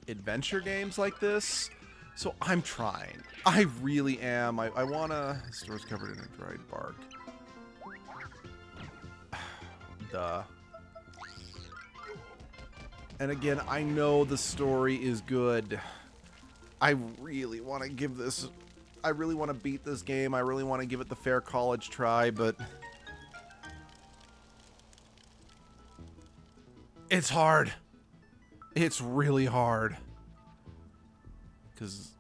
adventure games like this. So I'm trying. I really am. I wanna... The store's covered in a dried bark. Duh. And again, I know the story is good. I really want to give this... I really want to beat this game. I really want to give it the fair college try, but... It's hard. It's really hard. Because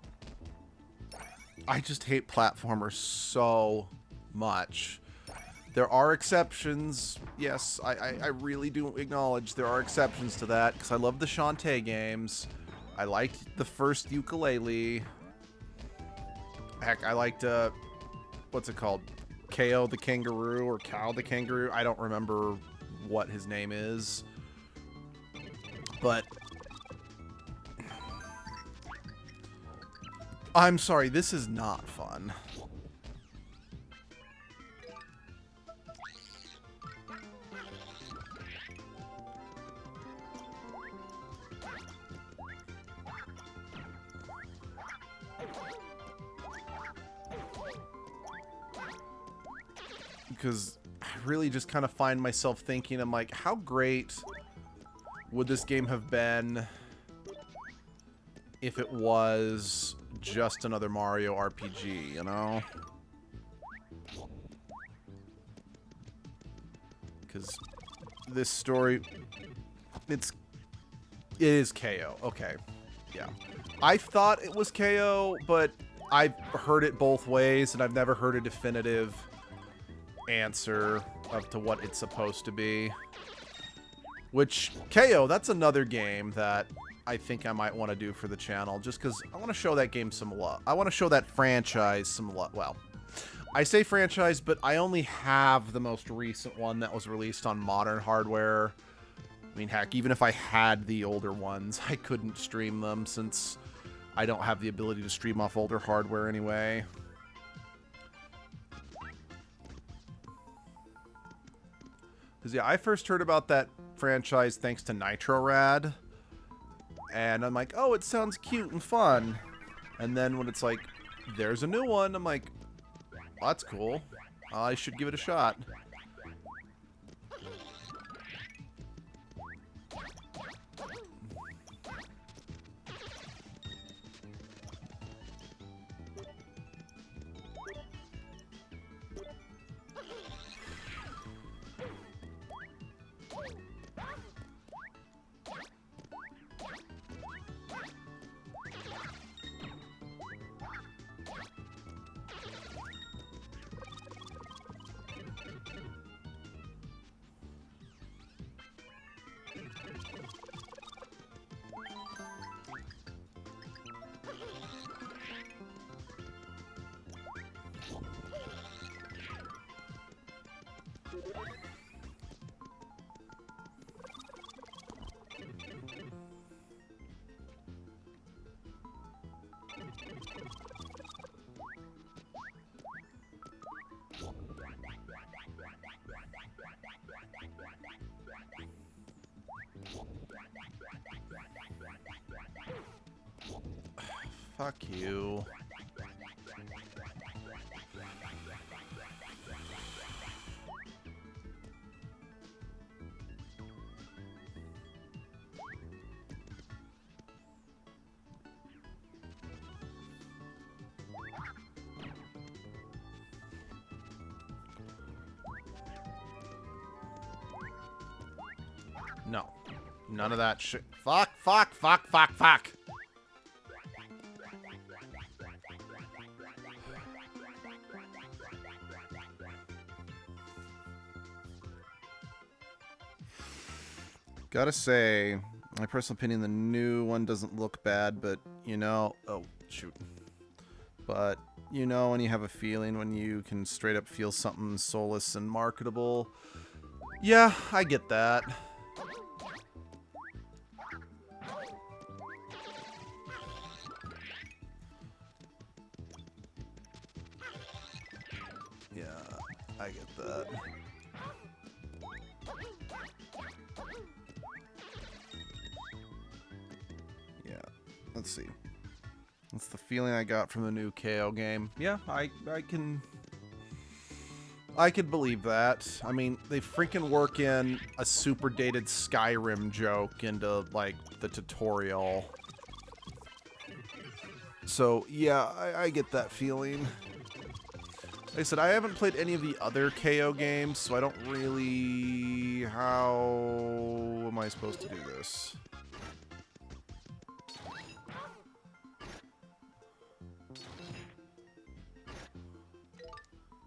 I just hate platformers so much. There are exceptions. Yes, I really do acknowledge there are exceptions to that. Because I love the Shantae games. I liked the first Ukulele. Heck, I liked, what's it called? KO the Kangaroo or Cow the Kangaroo. I don't remember what his name is. But I'm sorry, this is not fun. Because I really just kind of find myself thinking, I'm like, how great would this game have been if it was just another Mario RPG, you know? Because this story, it is KO. Okay, yeah. I thought it was KO, but I've heard it both ways, and I've never heard a definitive answer to what it's supposed to be. Which, KO, that's another game that I think I might want to do for the channel, just because I want to show that game some love. I want to show that franchise some love. Well, I say franchise, but I only have the most recent one that was released on modern hardware. I mean, heck, even if I had the older ones, I couldn't stream them since I don't have the ability to stream off older hardware anyway. Because, yeah, I first heard about that franchise thanks to Nitro Rad. And I'm like, oh, it sounds cute and fun. And then when it's like, there's a new one, I'm like, well, that's cool. I should give it a shot. Fuck you. No. None of that shit. Fuck, fuck, fuck, fuck, fuck. Gotta say, my personal opinion, the new one doesn't look bad, but, you know... Oh, shoot. But, you know, when you have a feeling, when you can straight up feel something soulless and marketable. Yeah, I get that. Yeah, I get that. Let's see. That's the feeling I got from the new KO game. Yeah, I could believe that. I mean, they freaking work in a super dated Skyrim joke into, like, the tutorial. So, yeah, I get that feeling. Like I said, I haven't played any of the other KO games, so I don't really... How am I supposed to do this?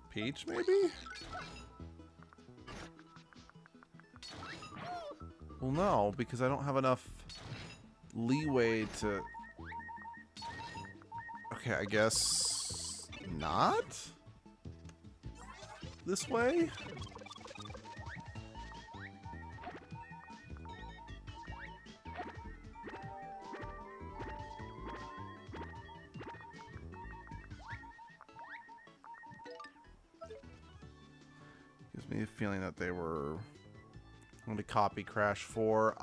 Peach, maybe? Well, no, because I don't have enough leeway to... Okay, I guess... not? This way? Gives me a feeling that they were going to copy Crash 4.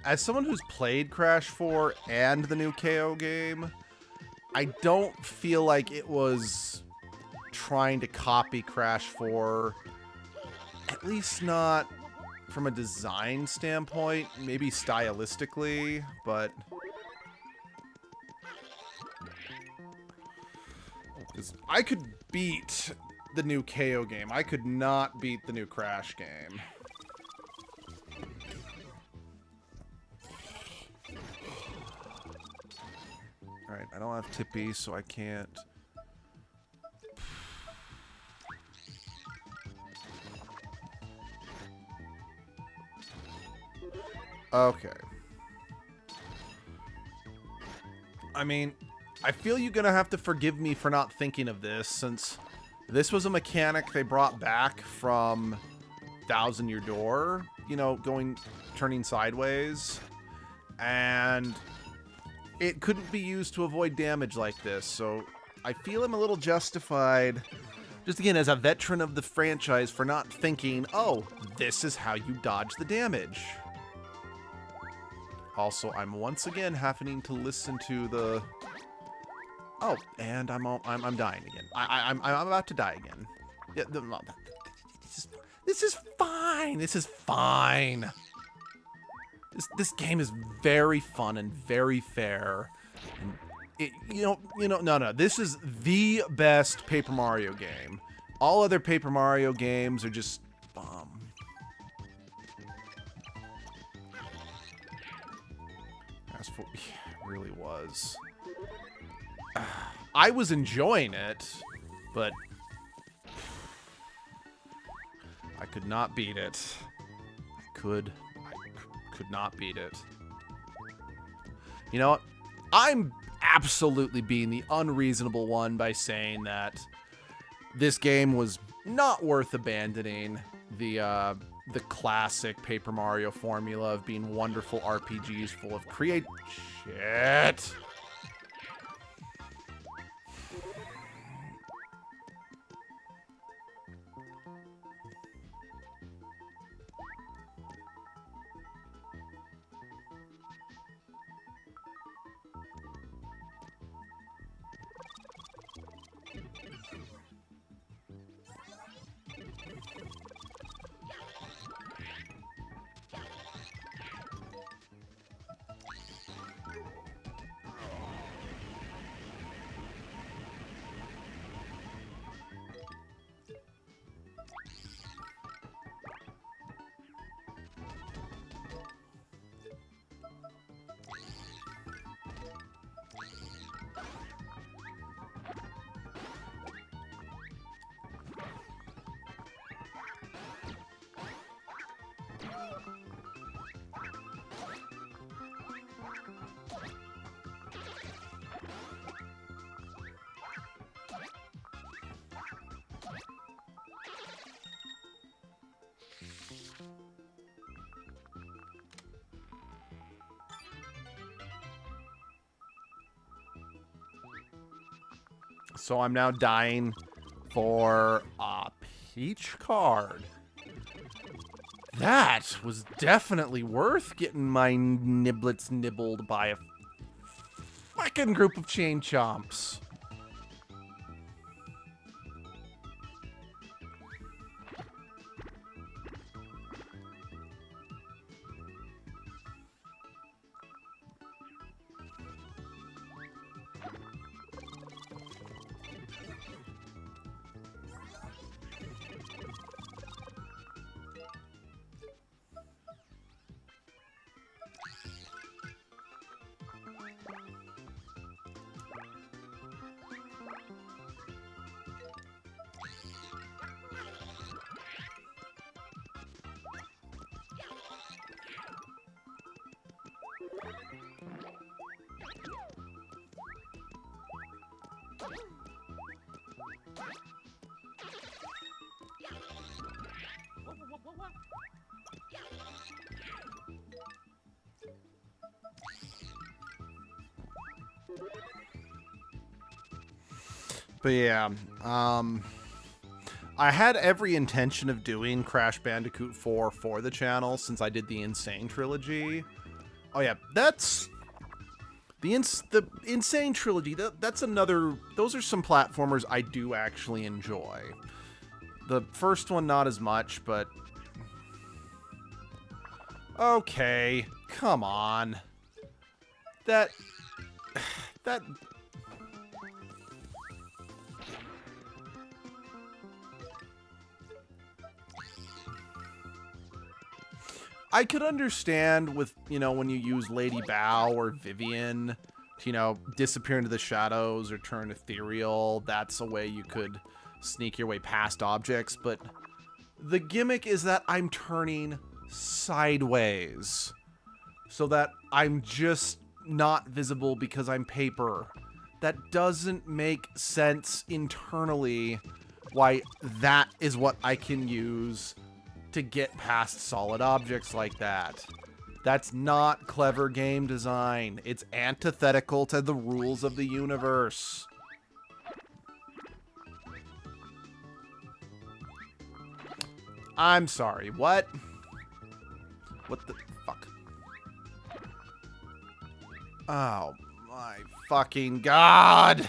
As someone who's played Crash 4 and the new KO game, I don't feel like it was trying to copy Crash 4, at least not from a design standpoint, maybe stylistically, but... 'cause I could beat the new KO game. I could not beat the new Crash game. Alright, I don't have Tippy, so I can't... Okay. I mean, I feel you're gonna have to forgive me for not thinking of this, since this was a mechanic they brought back from Thousand Year Door, you know, turning sideways, and it couldn't be used to avoid damage like this, so I feel I'm a little justified, just again, as a veteran of the franchise, for not thinking, oh, this is how you dodge the damage. Also, I'm once again having to listen to the... Oh, and I'm dying again. I'm about to die again. Yeah, this is fine. This is fine. This game is very fun and very fair. And no. This is the best Paper Mario game. All other Paper Mario games are just As for, yeah, it really was. I was enjoying it, but I could not beat it. I could not beat it. You know what? I'm absolutely being the unreasonable one by saying that this game was not worth abandoning the classic Paper Mario formula of being wonderful RPGs full of shit. So I'm now dying for a Peach card. That was definitely worth getting my niblets nibbled by a fucking group of chain chomps. But yeah, I had every intention of doing Crash Bandicoot 4 for the channel since I did the Insane Trilogy. Oh yeah, that's the Insane Trilogy. That's another. Those are some platformers I do actually enjoy. The first one not as much, but okay, come on. That. I could understand with, you know, when you use Lady Bow or Vivian to, you know, disappear into the shadows or turn ethereal. That's a way you could sneak your way past objects. But the gimmick is that I'm turning sideways so that I'm just not visible because I'm paper. That doesn't make sense internally why that is what I can use to get past solid objects like that. That's not clever game design. It's antithetical to the rules of the universe. I'm sorry, what? What the fuck? Oh my fucking god!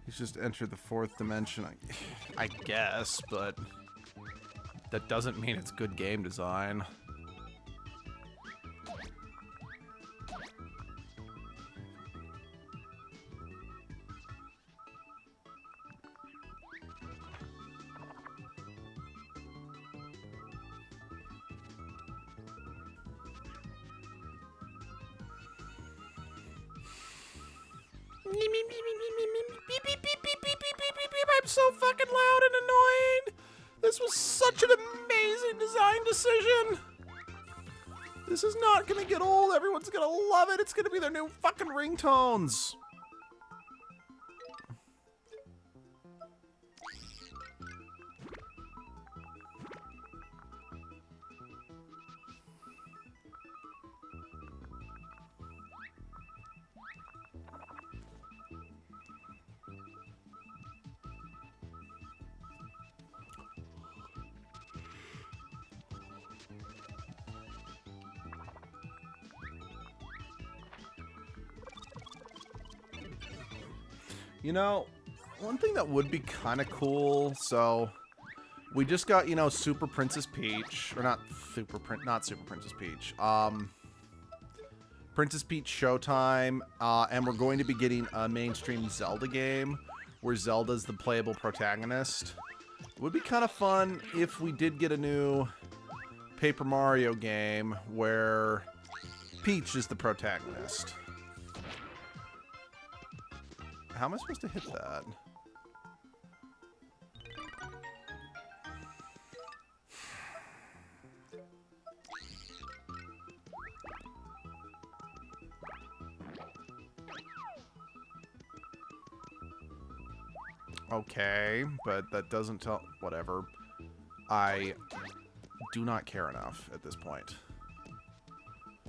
He's just entered the fourth dimension, I guess, but that doesn't mean it's good game design. I'm so fucking loud and annoying. This was such an amazing design decision. This is not gonna get old. Everyone's gonna love it. It's gonna be their new fucking ringtones. You know, one thing that would be kind of cool, so we just got, you know, Super Princess Peach, or not Super Princess Peach, Princess Peach Showtime, and we're going to be getting a mainstream Zelda game where Zelda's the playable protagonist. It would be kind of fun if we did get a new Paper Mario game where Peach is the protagonist. How am I supposed to hit that? Okay, but that doesn't tell... Whatever. I do not care enough at this point.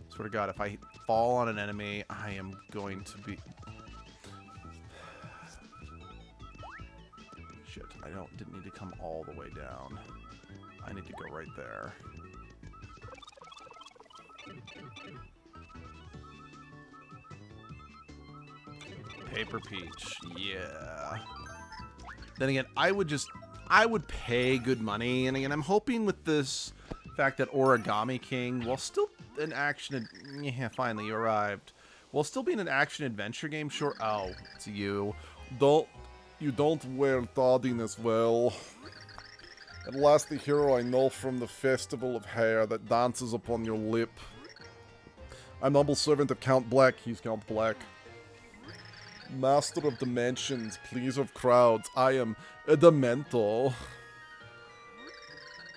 Swear to God, if I fall on an enemy, I am going to be... Shit, didn't need to come all the way down. I need to go right there. Paper Peach, yeah. Then again, I would pay good money, and again, I'm hoping with this fact that Origami King, while still an action... Yeah, finally, you arrived. While still being an action-adventure game, sure... Oh, it's you. You don't wear tardiness well. At last the hero I know from the festival of hair that dances upon your lip. I'm humble servant of Count Black, he's Count Black. Master of dimensions, pleaser of crowds, I am a Dementor.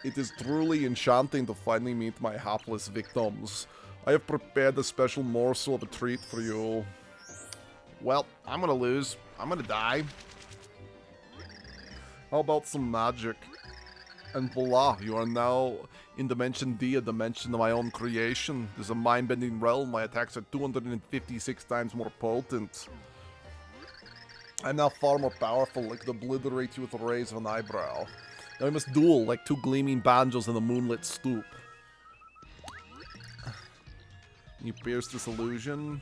It is truly enchanting to finally meet my hapless victims. I have prepared a special morsel of a treat for you. Well, I'm gonna lose. I'm gonna die. How about some magic? And voila, you are now in Dimension D, a dimension of my own creation. This is a mind-bending realm. My attacks are 256 times more potent. I'm now far more powerful. I could obliterate you with the raise of an eyebrow. Now we must duel like two gleaming banjos in the moonlit stoop. You pierce this illusion.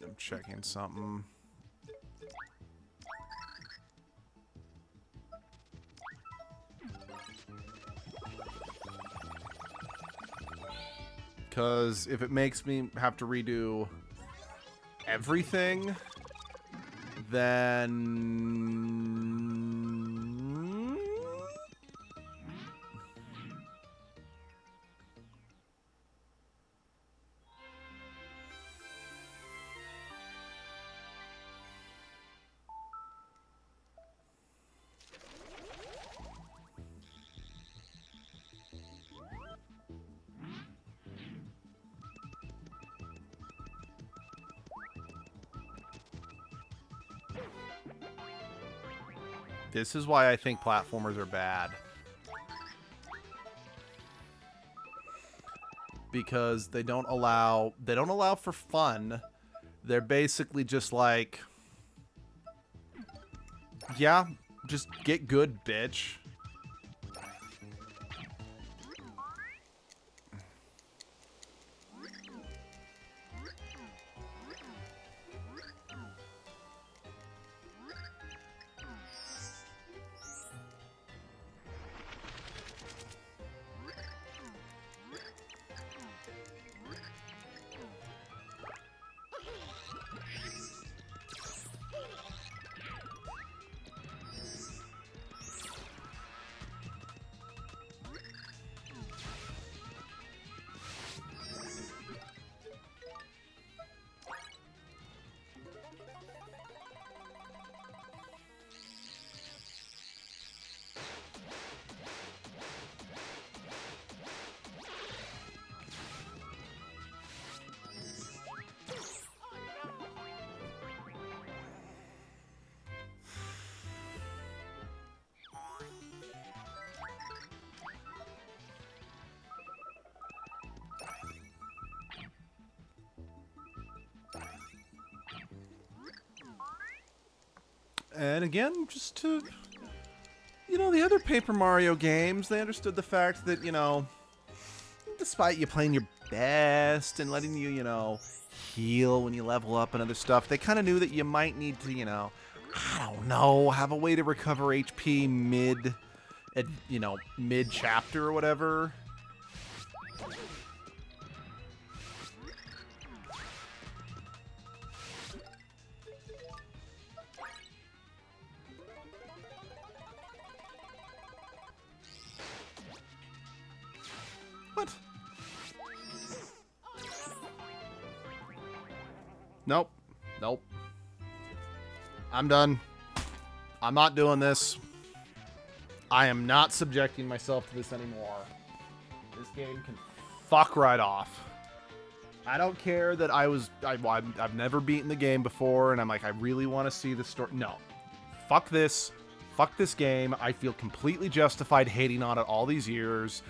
I'm checking something. Because if it makes me have to redo everything, then... This is why I think platformers are bad. Because they don't allow for fun. They're basically just like, yeah, just get good, bitch. And again, just to, you know, the other Paper Mario games, they understood the fact that, you know, despite you playing your best and letting you, you know, heal when you level up and other stuff, they kind of knew that you might need to, you know, I don't know, have a way to recover HP mid-chapter or whatever. What? Nope. Nope. I'm done. I'm not doing this. I am not subjecting myself to this anymore. This game can fuck right off. I don't care that I've never beaten the game before, and I'm like, I really want to see the story. No. Fuck this. Fuck this game. I feel completely justified hating on it all these years.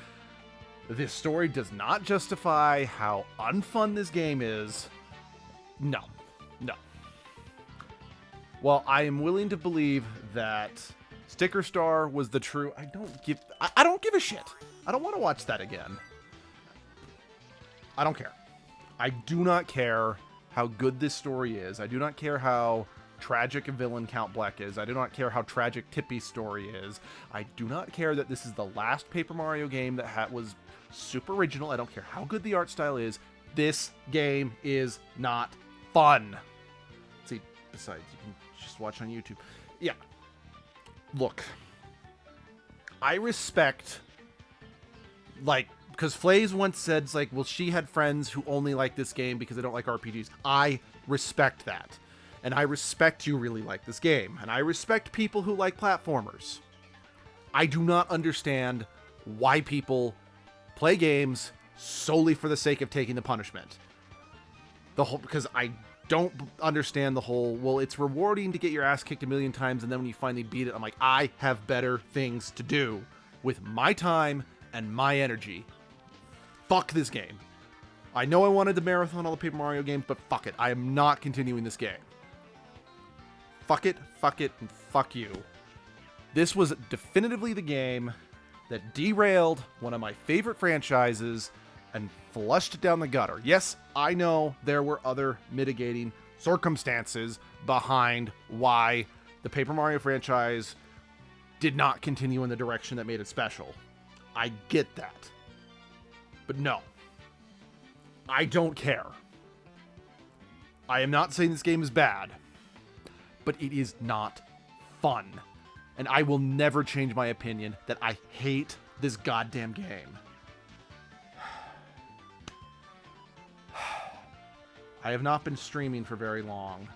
This story does not justify how unfun this game is. No. No. Well, I am willing to believe that Sticker Star was the true... I don't give a shit. I don't want to watch that again. I don't care. I do not care how good this story is. I do not care how tragic a villain Count Bleck is. I do not care how tragic Tippy's story is. I do not care that this is the last Paper Mario game that was super original. I don't care how good the art style is. This game is not fun. See, besides, you can just watch on YouTube. Yeah. Look. I respect, like, because Flays once said, like, well, she had friends who only like this game because they don't like RPGs. I respect that. And I respect you really like this game. And I respect people who like platformers. I do not understand why people play games solely for the sake of taking the punishment. Because I don't understand the whole, well, it's rewarding to get your ass kicked a million times, and then when you finally beat it, I'm like, I have better things to do with my time and my energy. Fuck this game. I know I wanted to marathon all the Paper Mario games, but fuck it. I am not continuing this game. Fuck it, and fuck you. This was definitively the game that derailed one of my favorite franchises and flushed it down the gutter. Yes, I know there were other mitigating circumstances behind why the Paper Mario franchise did not continue in the direction that made it special. I get that. But no. I don't care. I am not saying this game is bad, but it is not fun. And I will never change my opinion that I hate this goddamn game. I have not been streaming for very long,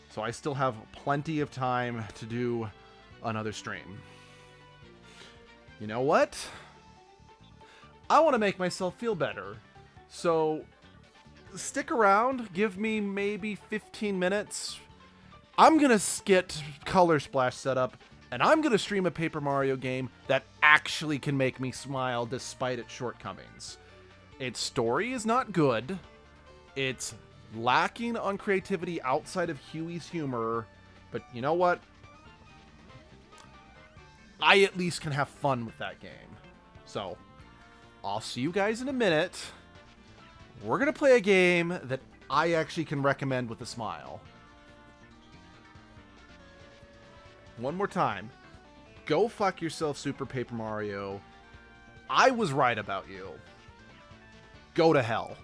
so I still have plenty of time to do another stream. You know what? I want to make myself feel better, so stick around, give me maybe 15 minutes. I'm gonna get Color Splash set up, and I'm gonna stream a Paper Mario game that actually can make me smile despite its shortcomings. Its story is not good. It's lacking on creativity outside of Huey's humor, but you know what? I at least can have fun with that game. So, I'll see you guys in a minute. We're gonna play a game that I actually can recommend with a smile. One more time. Go fuck yourself, Super Paper Mario. I was right about you. Go to hell.